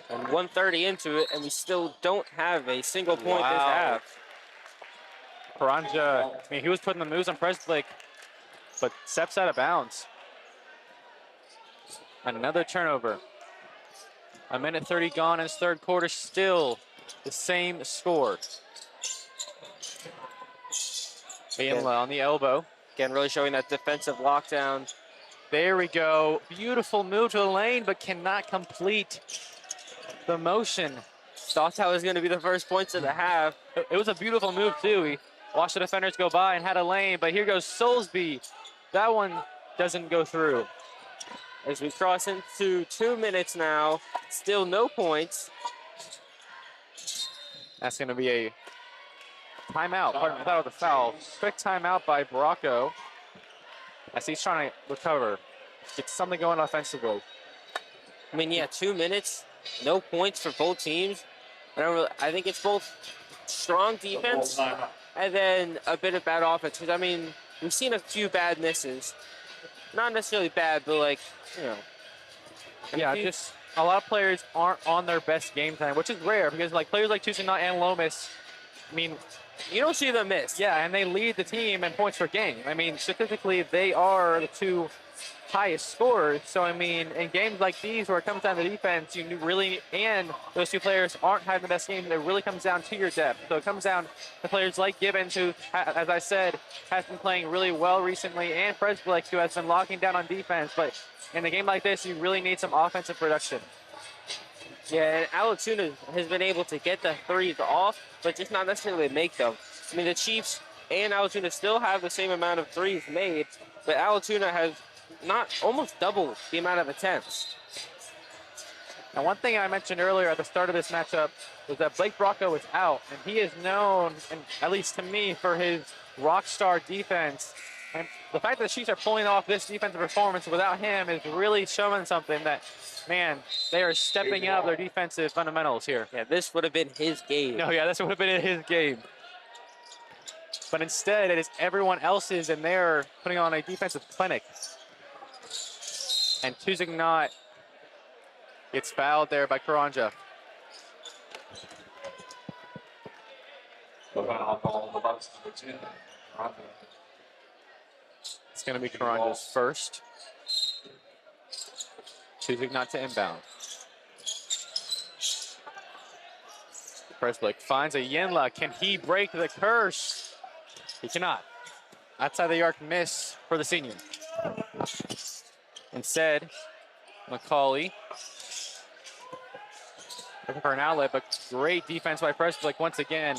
C: And 1:30 into it, and we still don't have a single point this half.
B: Garanja, I mean, he was putting the moves on Presblick, but steps out of bounds. Another turnover. 1:30 gone in his third quarter, still the same score. Bienla on the elbow.
C: Again, really showing that defensive lockdown.
B: There we go. Beautiful move to the lane, but cannot complete the motion.
C: Thought that was going to be the first points of the half.
B: It was a beautiful move, too. He watched the defenders go by and had a lane, but here goes Soulsby. That one doesn't go through.
C: As we cross into 2 minutes now, still no points.
B: That's going to be a timeout. Pardon me, that was a foul. Quick timeout by Bracco as he's trying to recover. Get something going offensively.
C: I mean, yeah, 2 minutes. no points for both teams. I think it's both strong defense and then a bit of bad offense. Because, I mean, we've seen a few bad misses. Not necessarily bad, but, like, you know.
B: Yeah, just a lot of players aren't on their best game time, which is rare because, like, players like Tucson and Lomas, I mean,
C: you don't see them miss.
B: yeah, and they lead the team in points per game. I mean, statistically, they are the two highest scorers. So, I mean, in games like these where it comes down to defense, you really, and those two players aren't having the best game, it really comes down to your depth. So it comes down to players like Gibbons, who, as I said, has been playing really well recently, and Presblick, who has been locking down on defense. But in a game like this, you really need some offensive production.
C: Yeah, and Allatoona has been able to get the threes off, but just not necessarily make them. I mean, the Chiefs and Allatoona still have the same amount of threes made, but Allatoona has not almost double the amount of attempts.
B: Now, one thing I mentioned earlier at the start of this matchup was that Blake Bracco was out, and he is known, and at least to me, for his rock star defense. And the fact that the Chiefs are pulling off this defensive performance without him is really showing something that, man, they are stepping up their defensive fundamentals here.
C: Yeah, this would have been his game.
B: No, yeah, this would have been his game. But instead, it is everyone else's, and they're putting on a defensive clinic. And Tuzignot gets fouled there by Karanja. It's going to be Karanja's first. Tuzignot to inbound. Presblick finds a Yenla. Can he break the curse? He cannot. Outside the arc miss for the senior. Instead, McCauley looking for an outlet, but great defense by Presblick once again,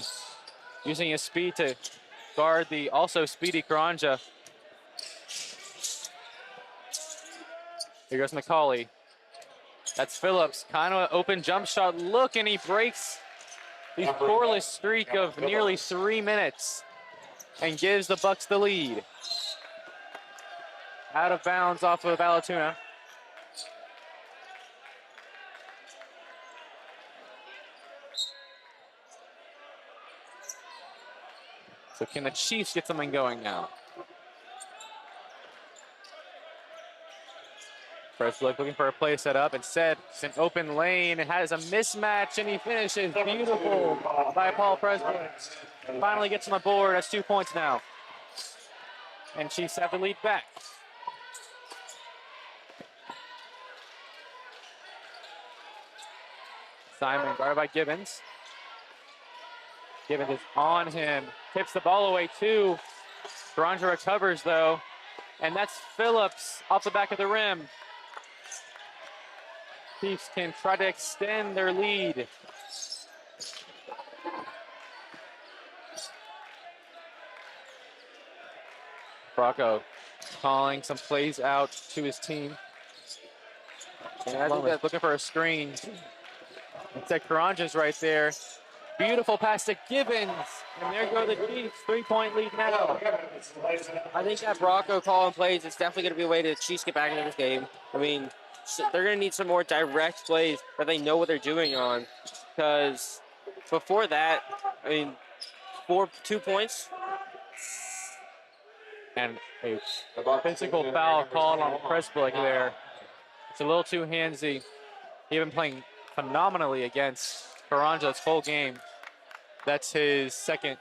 B: using his speed to guard the also speedy Karanja. Here goes McCauley. That's Phillips, kind of an open jump shot look, and he breaks the scoreless streak of nearly 3 minutes and gives the Bucks the lead. Out of bounds off of Allatoona. So can the Chiefs get something going now? Presblick looking for a play set up. Instead, it's an open lane. It has a mismatch, and he finishes. Beautiful by Paul Presblick. Finally gets on the board. That's 2 points now. And Chiefs have the lead back. Simon guarded by Gibbons. Gibbons is on him. Tips the ball away too. Karanja recovers though. And that's Phillips off the back of the rim. Chiefs can try to extend their lead. Bracco calling some plays out to his team. And I think that's looking for a screen. Instead, Karanja's right there. Beautiful pass to Gibbons. And there go the Chiefs. 3-point lead now.
C: I think that Bracco calling plays is definitely going to be a way to Chiefs get back into this game. I mean, they're going to need some more direct plays that they know what they're doing on. Because before that, I mean, 2 points.
B: And a physical foul called on Presblick there. It's a little too handsy. He's been playing phenomenally against Karanja's full game. That's his second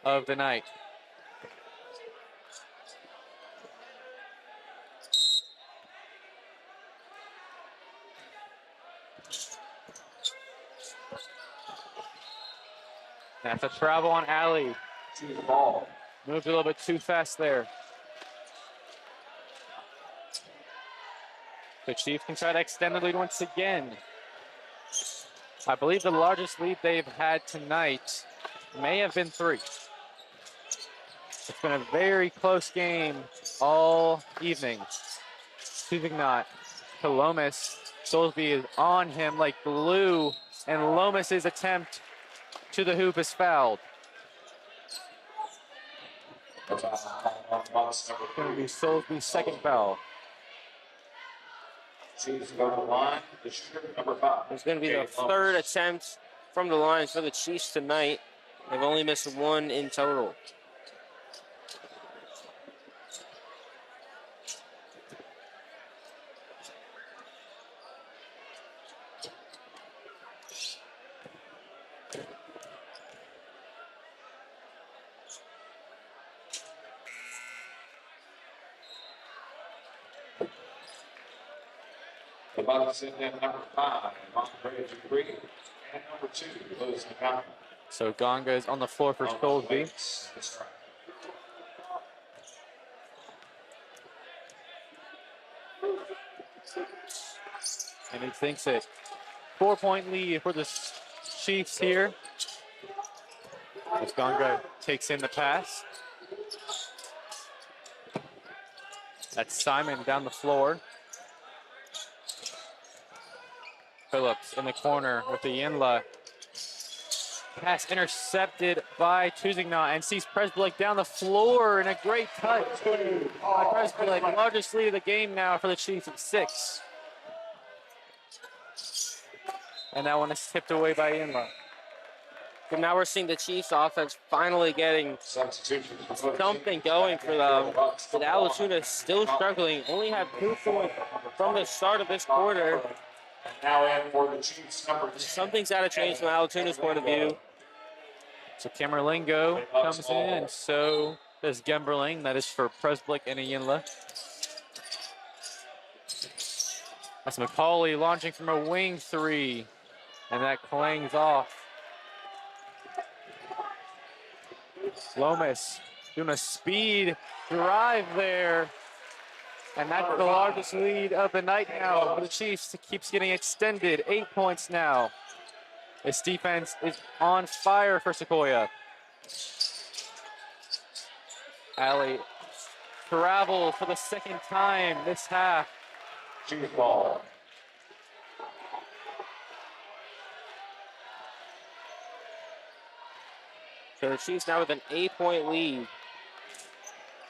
B: of the night. That's a travel on Alley. Moved a little bit too fast there. The Chiefs can try to extend the lead once again. I believe the largest lead they've had tonight may have been 3. It's been a very close game all evening. Tuzignot to Lomas. Soulsby is on him like glue, and Lomas's attempt to the hoop is fouled. It's going to be Soulsby's second foul.
A: Chiefs go to the line. The shooter, number 5.
C: It's going to be the
A: Gabe
C: third
A: Lomas.
C: attempt from the line for the Chiefs tonight. They've only missed 1 in total.
A: The Bucks send in number 5, Monterey Dupree, and number 2, Lewis McConnell.
B: So Gonga is on the floor for Stolzby.
A: That's right.
B: And he thinks it. 4-point lead for the Chiefs here. As Gonga takes in the pass. That's Simon down the floor. Phillips in the corner with the Yinla. Pass intercepted by Tuzignot and sees Presblick down the floor and a great touch by Presblick. Largest lead of the game now for the Chiefs at 6. And that one is tipped away by Yinla.
C: So now we're seeing the Chiefs offense finally getting
A: Substitution.
C: something going for them. But Allatoona is still struggling. Only have 2 points from the start of this quarter.
A: Now in for the Chiefs, number 10.
C: Something's got to change from Allatoona's point of view.
B: So Camerlingo comes in, and so does Gemberling. That is for Presblick and Yinla. That's McCauley launching from a wing 3, and that clangs off. Lomas doing a speed drive there. And that's the largest lead of the night now for the Chiefs. It keeps getting extended. 8 points now. This defense is on fire for Sequoyah. Alley travels for the second time this half.
A: Chiefs ball.
C: So the Chiefs now with an 8-point lead.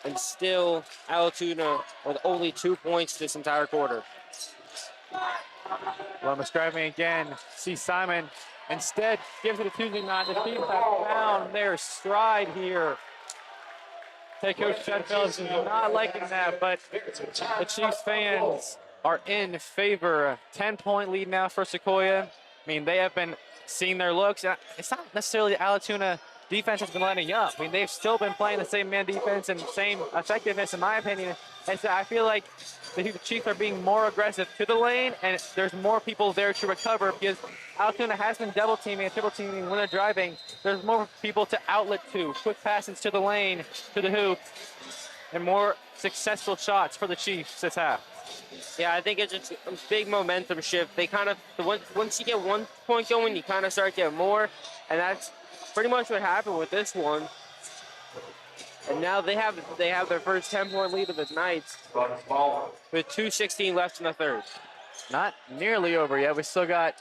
C: And still Allatoona with only 2 points this entire quarter.
B: Lomas driving again. See Simon. Instead, gives it to Tuzignot. The Chiefs have found their stride here. Head coach Chad Phillips is not liking that, but the Chiefs fans are in favor. A 10-point lead now for Sequoyah. I mean, they have been seeing their looks. It's not necessarily the Allatoona defense has been letting up. I mean, they've still been playing the same man defense and same effectiveness, in my opinion. And so I feel like the Chiefs are being more aggressive to the lane, and there's more people there to recover because Allatoona has been double teaming and triple teaming when they're driving. There's more people to outlet to, quick passes to the lane, to the hoop, and more successful shots for the Chiefs this half.
C: Yeah, I think it's just a big momentum shift. They kind of, once you get 1 point going, you kind of start getting more, and that's pretty much what happened with this one. And now they have their first 10-point lead of the night with 2:16 left in the third.
B: Not nearly over yet. We still got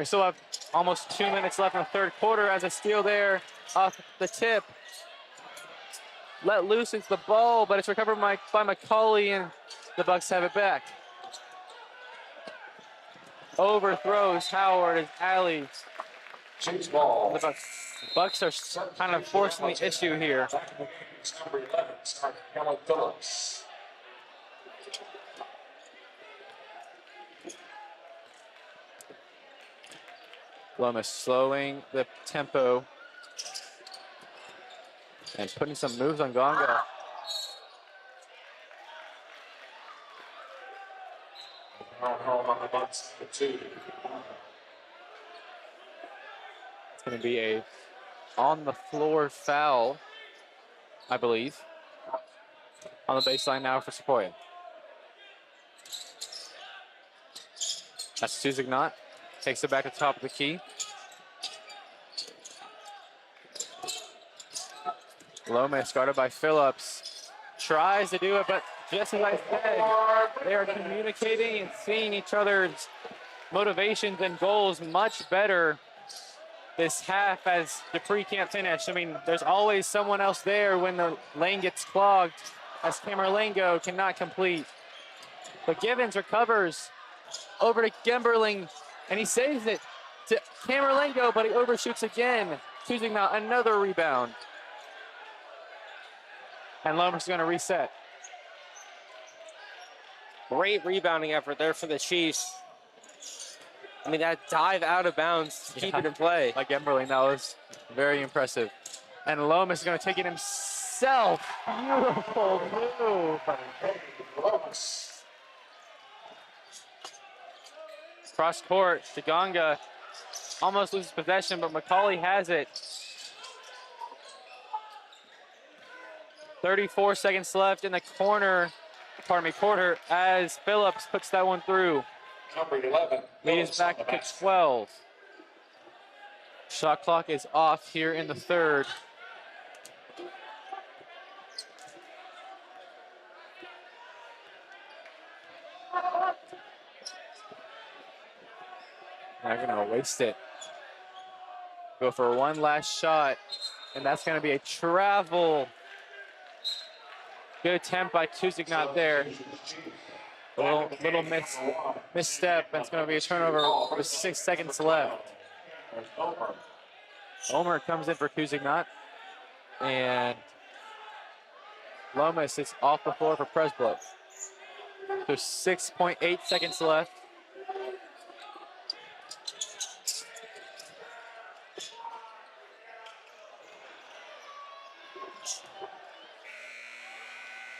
B: still have almost 2 minutes left in the third quarter as a steal there off the tip. Let loose into the ball, but it's recovered by McCauley, and the Bucks have it back. Overthrows Howard as Alley.
A: Chiefs ball.
B: The Bucks are kind of forcing the issue here.
A: Number 11, starting Kelly Phillips.
B: Lomas slowing the tempo and putting some moves on Gonga.
A: Home on the Bucks for 2.
B: It's going to be a on-the-floor foul, I believe, on the baseline now for Sequoyah. That's Tuzignot. Takes it back to the top of the key. Lomas guarded by Phillips. Tries to do it, but just as I said, they are communicating and seeing each other's motivations and goals much better this half as Dupree can't finish. I mean, there's always someone else there when the lane gets clogged, as Camerlingo cannot complete. But Givens recovers over to Gemberling, and he saves it to Camerlengo, but he overshoots again. Choosing now another rebound. And Lomas is going to reset.
C: Great rebounding effort there for the Chiefs. I mean, that dive out of bounds to keep it in play.
B: By Gemberling, that was very impressive. And Lomas is going to take it himself. Beautiful move. Cross court, Taganga almost loses possession, but McCauley has it. 34 seconds left in the corner, quarter, as Phillips puts that one through.
A: Number 11.
B: Leads back to 12. Shot clock is off here in the third. They're gonna waste it. Go for one last shot, and that's gonna be a travel. Good attempt by Tuzignot there. A little misstep, and it's gonna be a turnover with 6 seconds left. Omer comes in for Tuzignot, and Lomas is off the floor for Presbrook. There's 6.8 seconds left.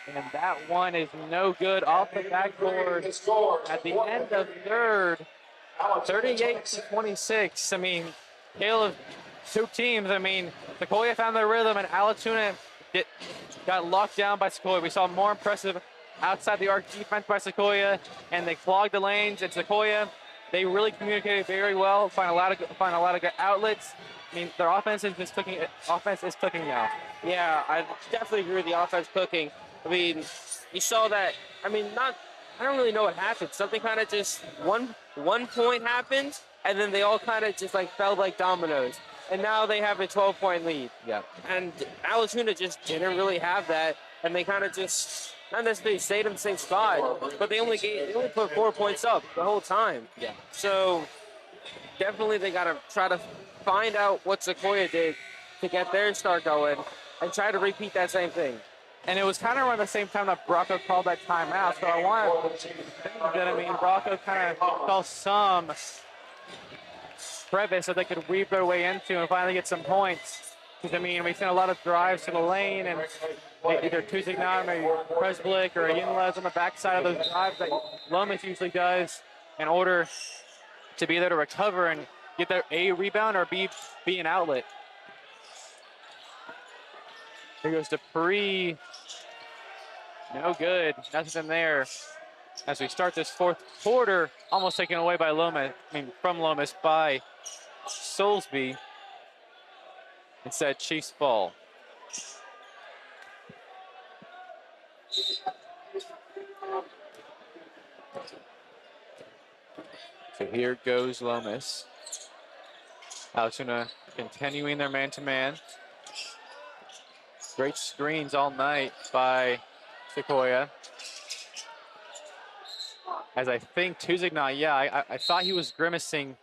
B: And that one is no good off the backboard at the end of third. 38-26. I mean, tale of two teams. I mean, Sequoyah found their rhythm, and Allatoona got locked down by Sequoyah. We saw more impressive outside the arc defense by Sequoyah, and they clogged the lanes. And Sequoyah, they really communicated very well, find a lot of good outlets. I mean, their offense is cooking. Offense is cooking now.
C: Yeah, I definitely agree with the offense cooking. I mean, you saw that. I mean, I don't really know what happened. Something kind of just one point happened, and then they all kind of just like fell like dominoes. And now they have a 12-point lead.
B: Yeah.
C: And Allatoona just didn't really have that, and they kind of just not necessarily stayed in the same spot, but they only put 4 points up the whole time.
B: Yeah.
C: So definitely they got to try to find out what Sequoyah did to get their start going, and try to repeat that same thing.
B: And it was kind of around the same time that Bracco called that timeout. So I want to think that, I mean, Bracco kind of saw some crevice that they could weave their way into and finally get some points. Because, I mean, we've seen a lot of drives to the lane, and either Tuzignot, maybe Presblick, or Yinlez on the backside of those drives that Lomas usually does in order to be there to recover and get their A rebound or B an outlet. Here goes Dupree. No good. Nothing there. As we start this fourth quarter, almost taken away by Lomas. I mean, from Lomas by Soulsby. Instead, Chiefs ball. So here goes Lomas. Allatoona continuing their man-to-man. Great screens all night by Sequoyah. As I think Tuzignot, yeah, I thought he was grimacing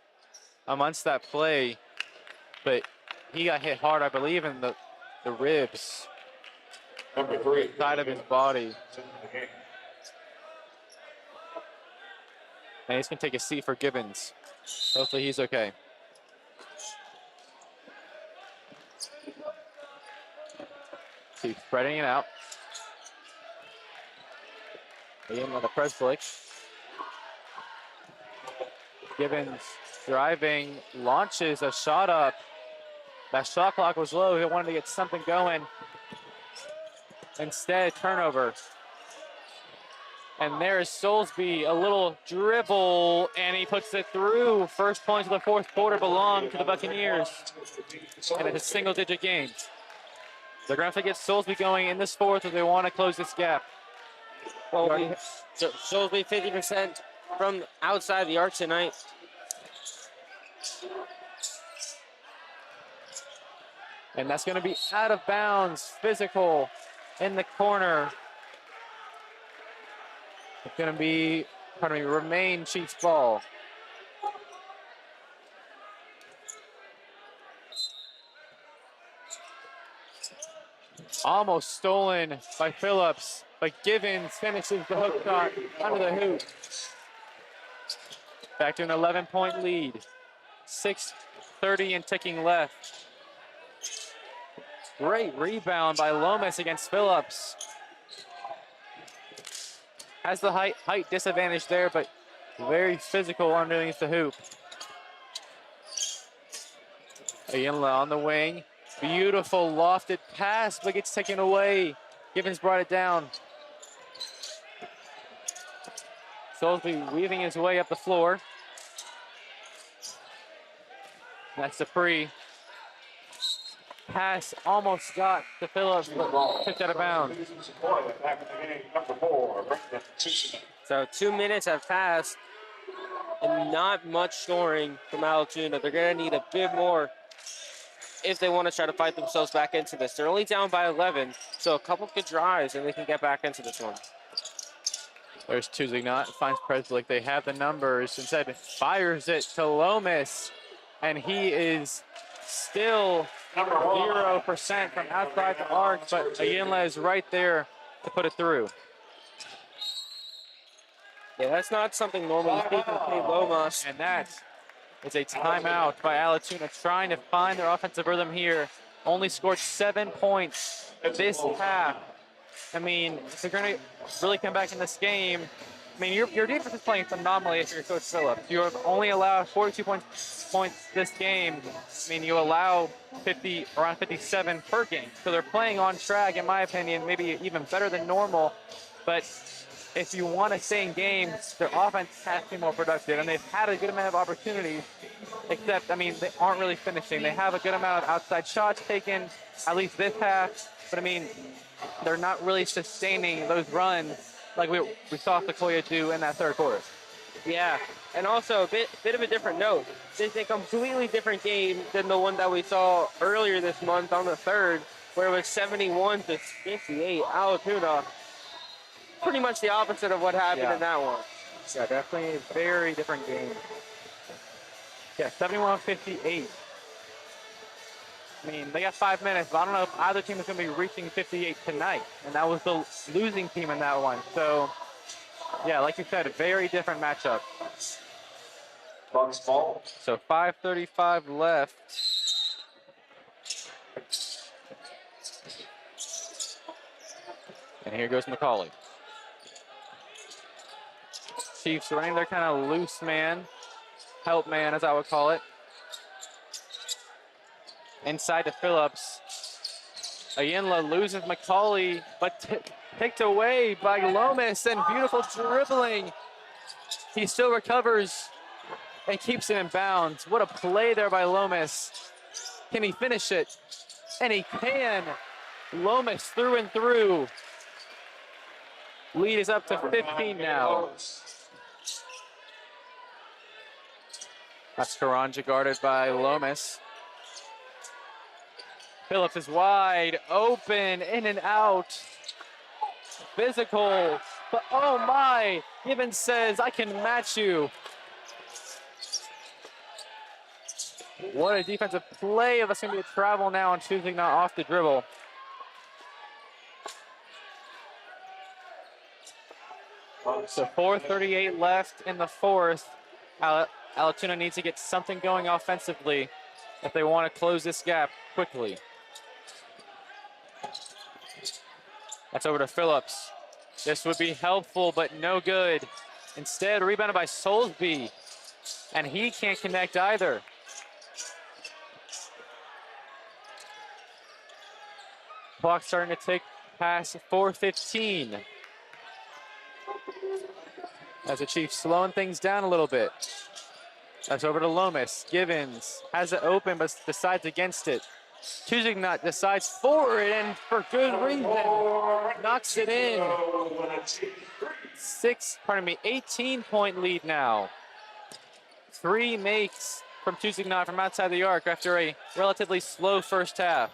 B: amongst that play, but he got hit hard, I believe, in the ribs.
A: Number 3.
B: Side of his body. And he's going to take a seat for Gibbons. Hopefully he's okay. Keep spreading it out. Again with a press flick. Gibbons driving, launches a shot up. That shot clock was low. He wanted to get something going. Instead, turnover. And there's Soulsby, a little dribble, and he puts it through. First points of the fourth quarter belong to the Buccaneers. And it's a single-digit game. They're going to have to get Soulsby going in this fourth if they want to close this gap.
C: Well, Soulsby 50% from outside the arc tonight.
B: And that's going to be out of bounds, physical in the corner. It's going to be, remain Chiefs ball. Almost stolen by Phillips, but Givens finishes the hook shot under the hoop. Back to an 11-point lead. 6:30 and ticking left. Great rebound by Lomas against Phillips. Has the height disadvantage there, but very physical underneath the hoop. Ayinla on the wing. Beautiful lofted pass, but gets taken away. Givens brought it down. Soulsby weaving his way up the floor. That's Dupree. Pass almost got to Phillips, but tipped out of bounds.
C: So 2 minutes have passed and not much scoring from Allatoona. They're going to need a bit more if they want to try to fight themselves back into this. They're only down by 11, so a couple good drives and they can get back into this one.
B: There's Tuzignot, finds Preslick. They have the numbers. Instead, fires it to Lomas, and he is still 0% from outside the arc, but Ayinla is right there to put it through.
C: Yeah, that's not something normally people play Lomas.
B: And that is a timeout by Allatoona, trying to find their offensive rhythm here. Only scored 7 points this half. I mean, if they're going to really come back in this game, I mean, your defense is playing phenomenally if you're Coach Phillips. You have only allowed 42 points this game. I mean, you allow around 57 per game. So they're playing on track, in my opinion, maybe even better than normal. But if you want to stay in games, their offense has to be more productive. And they've had a good amount of opportunities, except, I mean, they aren't really finishing. They have a good amount of outside shots taken, at least this half. But, I mean, they're not really sustaining those runs like we saw Sequoyah do in that third quarter.
C: Yeah, and also a bit of a different note. This is a completely different game than the one that we saw earlier this month on the 3rd, where it was 71-58. Allatoona, pretty much the opposite of what happened in that one.
B: Yeah, definitely a very different game. Yeah, 71-58. I mean, they got 5 minutes, but I don't know if either team is going to be reaching 58 tonight. And that was the losing team in that one. So, yeah, like you said, a very different matchup.
A: Bucks ball.
B: So 5:35 left. And here goes McCauley. Chiefs running their kind of loose man, help man, as I would call it. Inside to Phillips. Ayinla loses McCauley, but picked away by Lomas, and beautiful dribbling. He still recovers and keeps it in bounds. What a play there by Lomas. Can he finish it? And he can. Lomas through and through. Lead is up to 15 now. That's Karanja guarded by Lomas. Phillips is wide open, in and out. Physical, but oh my, Gibbons says, I can match you. What a defensive play. That's going to be a travel now, and choosing not off the dribble. So 4:38 left in the fourth. Allatoona needs to get something going offensively if they want to close this gap quickly. That's over to Phillips. This would be helpful, but no good. Instead, rebounded by Soulsby, and he can't connect either. Clock starting to tick past 4:15. As the Chiefs slowing things down a little bit. That's over to Lomas. Givens has it open, but decides against it. Tuzignot decides for it, and for good reason. Knocks it in. 18-point lead now. 3 makes from Tuzignot from outside the arc after a relatively slow first half.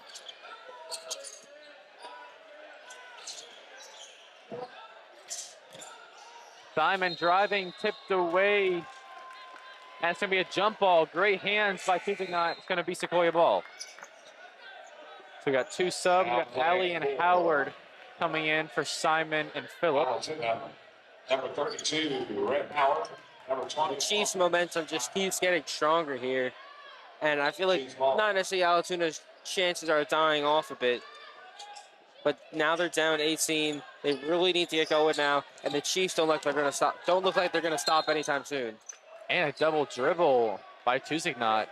B: Simon driving, tipped away. And it's going to be a jump ball. Great hands by Tusignot. It's going to be Sequoyah ball. So we got two subs. We got Allie and Howard coming in for Simon and Phillip.
A: Number 32, Red Howard. Number 20.
C: Chiefs' momentum just keeps getting stronger here. And I feel like not necessarily Allatoona's chances are dying off a bit. But now they're down 18. They really need to get going now. And the Chiefs don't look like they're going to stop anytime soon.
B: And a double dribble by Tusignot.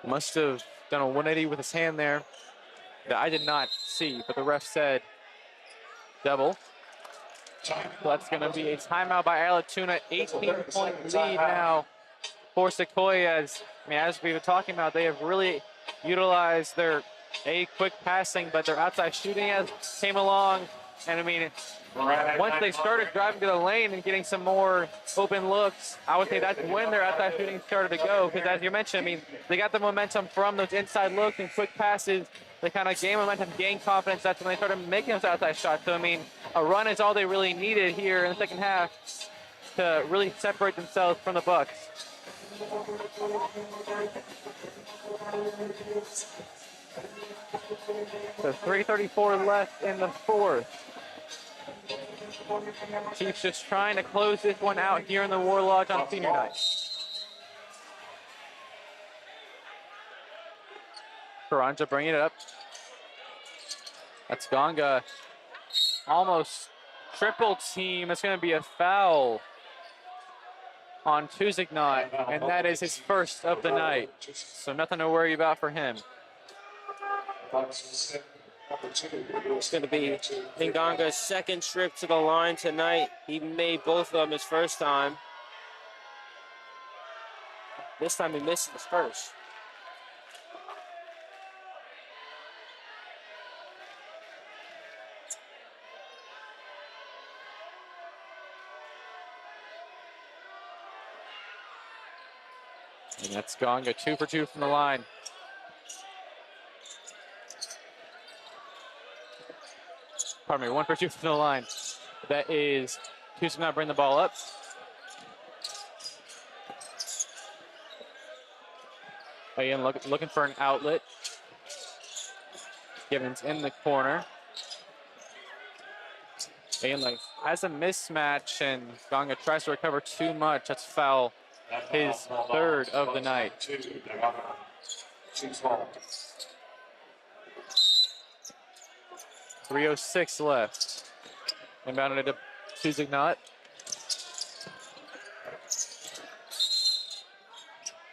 B: Must have done a 180 with his hand there that I did not see, but the ref said double. So that's going to be a timeout by Allatoona. 18-point lead now for Sequoyah. As we were talking about, they have really utilized their quick passing, but their outside shooting has came along. And once they started driving to the lane and getting some more open looks, I would say that's when their outside shooting started to go. Because as you mentioned, they got the momentum from those inside looks and quick passes. They kind of gained momentum, gained confidence. That's when they started making those outside shots. So, a run is all they really needed here in the second half to really separate themselves from the Bucks. So 3:34 left in the fourth. Chiefs just trying to close this one out here in the War Lodge on senior night. Karanja bringing it up. That's Gonga. Almost triple team. It's going to be a foul on Tusignot, and that is his first of the night. So nothing to worry about for him.
C: It's going to be Nganga's second trip to the line tonight. He made both of them his first time. This time he missed his first.
B: And that's Gonga, 2 for 2 from the line. Pardon me, 1 for 2 from the line. That is Tusignot bring the ball up. Again, looking for an outlet. Gibbons in the corner. Again, has a mismatch, and Gonga tries to recover too much. That's foul. His third of the night. 3:06 left. Inbounded to Tusignot.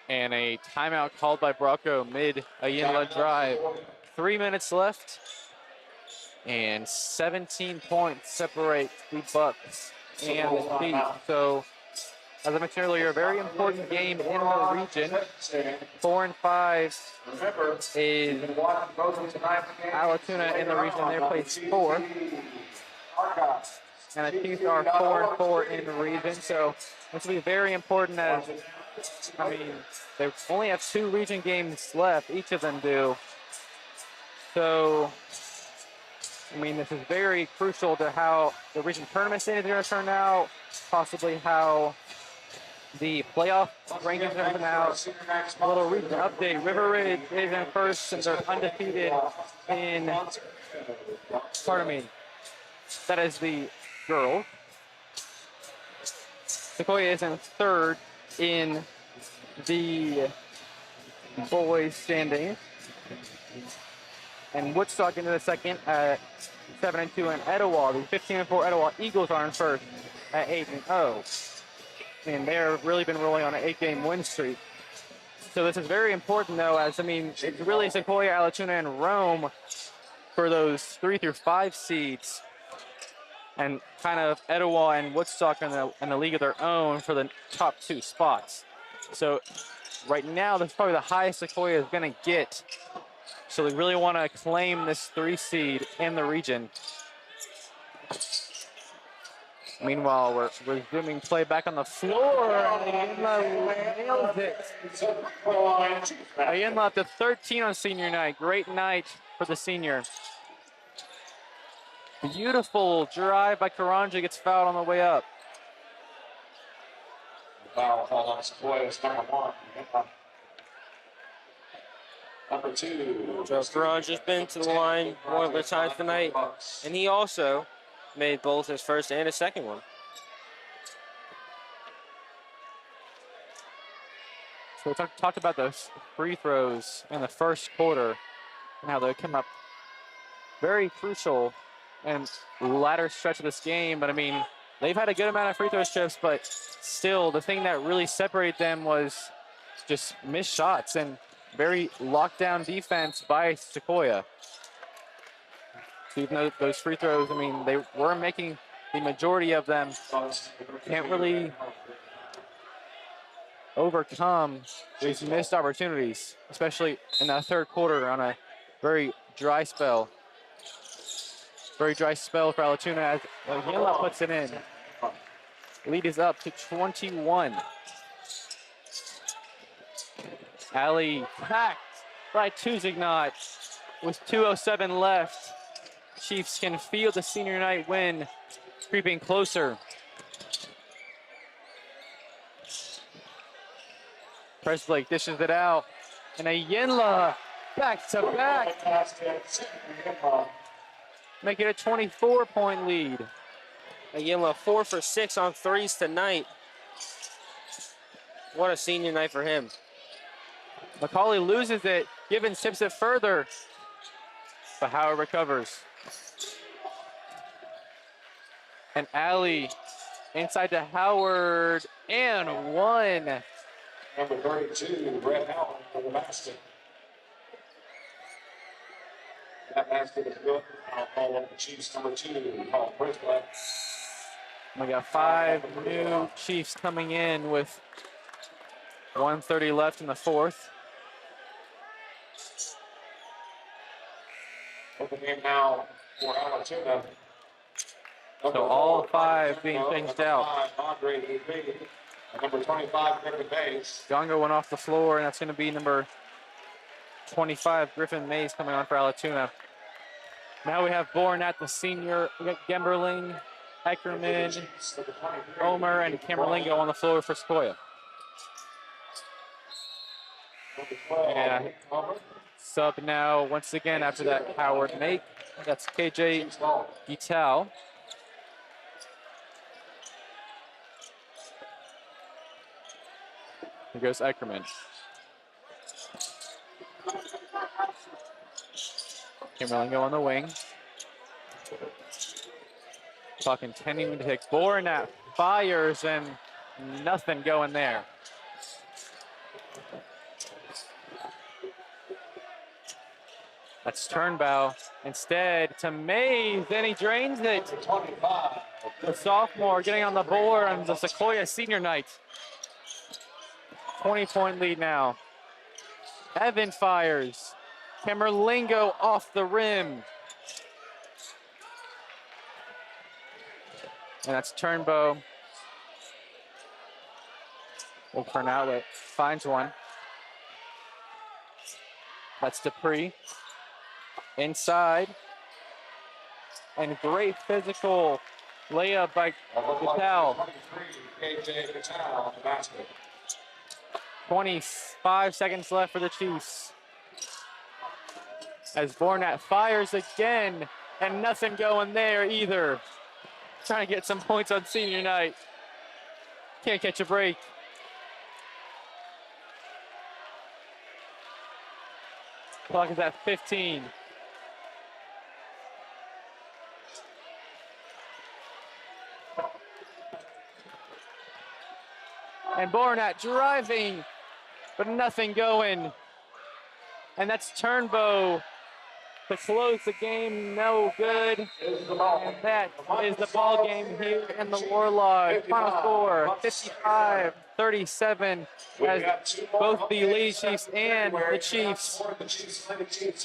B: And a timeout called by Brocco mid Ayinla drive. 3 minutes left. And 17 points separate the Bucks and the Chiefs. So, as I mentioned earlier, a very important game in the region. 4 and 5 is Allatoona in the region. They place 4. And the Chiefs are 4 and 4 in the region. So this will be very important as, they only have 2 region games left. Each of them do. So, this is very crucial to how the region tournament standings are going to turn out, possibly how the playoff rankings are coming out. A little recent update. River Ridge is in first and they're undefeated in, that is the girls. Sequoyah is in third in the boys standings. And Woodstock into the second at 7 and 2, and Etowah, the 15 and 4 Etowah Eagles are in first at 8 and 0. And they've really been rolling on an 8-game win streak. So this is very important, though, as it's really Sequoyah, Allatoona, and Rome for those 3 through 5 seeds, and kind of Etowah and Woodstock in the league of their own for the top 2 spots. So right now, that's probably the highest Sequoyah is going to get. So we really want to claim this 3 seed in the region. Meanwhile, we're resuming play back on the floor. Ayinla nails it. Ayinla up to 13 on senior night. Great night for the senior. Beautiful drive by Karanja, gets fouled on the way up.
A: Foul called on Sequoyah's number 1. Number 2.
C: Joe Karanja's been to the line more of the times tonight, and he also made both his first and his second one.
B: So we talked about those free throws in the first quarter and how they come up very crucial and latter stretch of this game. But I mean, they've had a good amount of free throw strips, but still the thing that really separated them was just missed shots and very lockdown defense by Sequoyah. So even though those free throws, I mean, they were making the majority of them, can't really overcome these missed opportunities, especially in that third quarter on a very dry spell. Very dry spell for Allatoona as Yella puts it in. Lead is up to 21. Allie packed by Tuzignot with 2:07 left. Chiefs can feel the senior night win creeping closer. Presblake dishes it out, and a Yinla back-to-back. Make it a 24-point lead.
C: Yinla 4 for 6 on threes tonight. What a senior night for him.
B: Macaulay loses it. Gibbons tips it further, but Howard recovers. And Allie inside to Howard, and one.
A: Number 32, Brett Howard for the basket. That basket is good. I'll call up the Chiefs number 2, Paul Presblake.
B: We got 5 new Chiefs coming in with 1:30 left in the fourth.
A: Open game now for Allatoona.
B: So all 5 being changed out.
A: Andre Lee, number 25, Griffin Mays.
B: Gongo went off the floor, and that's going to be number 25, Griffin Mays, coming on for Allatoona. Now we have Bourne at the senior. We got Gemberling, Eckerman, Omer, and Camerlingo on the floor for Sequoyah. Yeah. Sub now once again after that Howard make. That's KJ Gital. Here goes Eckerman. Camerlingo on the wing. Clock intending to take Bourne fires, and nothing going there. That's Turnbow instead to Mays, and he drains it. The sophomore getting on the board on the Sequoyah senior night. 20-point lead now. Evan fires. Camerlingo off the rim. And that's Turnbow. Will for an outlet. Finds one. That's Dupree. Inside. And great physical layup by Gital. 25 seconds left for the Chiefs. As Bornat fires again, and nothing going there either. Trying to get some points on senior night. Can't catch a break. Clock is at 15. And Bornat driving, but nothing going. And that's Turnbow to close the game, no good. And that is the ball game here in the Warlodge. Final score, 55-37, as both the Lady Chiefs and the Chiefs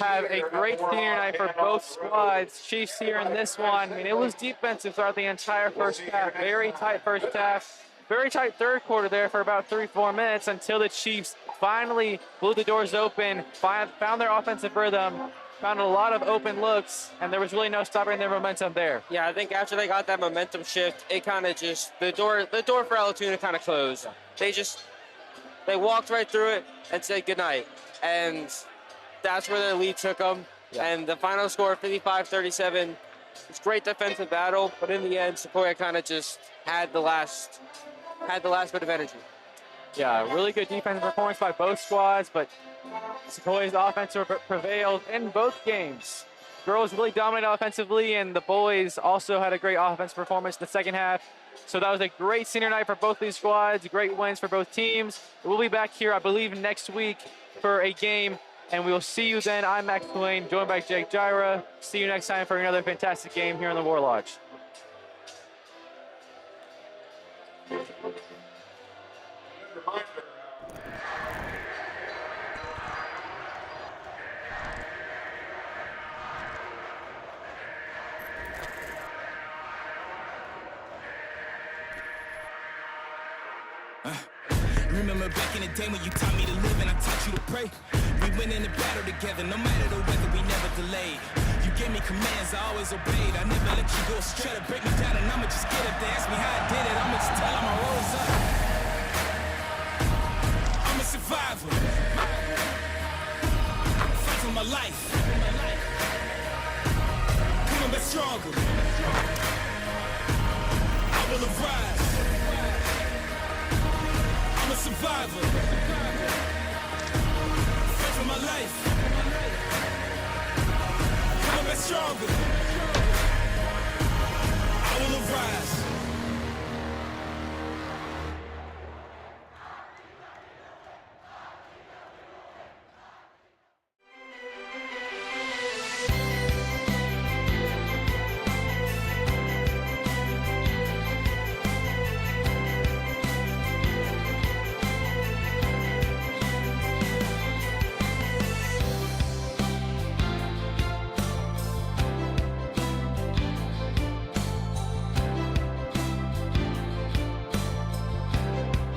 B: have a great senior night for both squads. Chiefs here in this one. I mean, it was defensive throughout the entire first half. Very tight first half. Very tight third quarter there for about 3-4 minutes until the Chiefs finally blew the doors open, found their offensive rhythm, found a lot of open looks, and there was really no stopping their momentum there.
C: Yeah, I think after they got that momentum shift, it kind of just the door for Allatoona kind of closed. They walked right through it and said goodnight, and that's where their lead took them.
B: Yeah.
C: And the final score, 55-37. It's great defensive battle, but in the end, Sequoyah kind of just had the last bit of energy.
B: Yeah, really good defensive performance by both squads, but Sequoyah's offense prevailed in both games. Girls really dominated offensively, and the boys also had a great offensive performance in the second half. So that was a great senior night for both these squads, great wins for both teams. We'll be back here, I believe, next week for a game, and we will see you then. I'm Max Twain, joined by Jake Gyra. See you next time for another fantastic game here in the War Lodge.
D: Remember back in the day when you taught me to live and I taught you to pray. We went in the battle together, no matter the weather, we never delayed. You gave me commands, I always obeyed. I never let you go astray. To break me down and I'ma just get up there. Ask me how I did it, I'ma just tell them I rose up. I'm a survivor. Fight for my life. Coming back stronger. I will arise. I'm a survivor. Fight for my life. Coming back stronger. I will arise.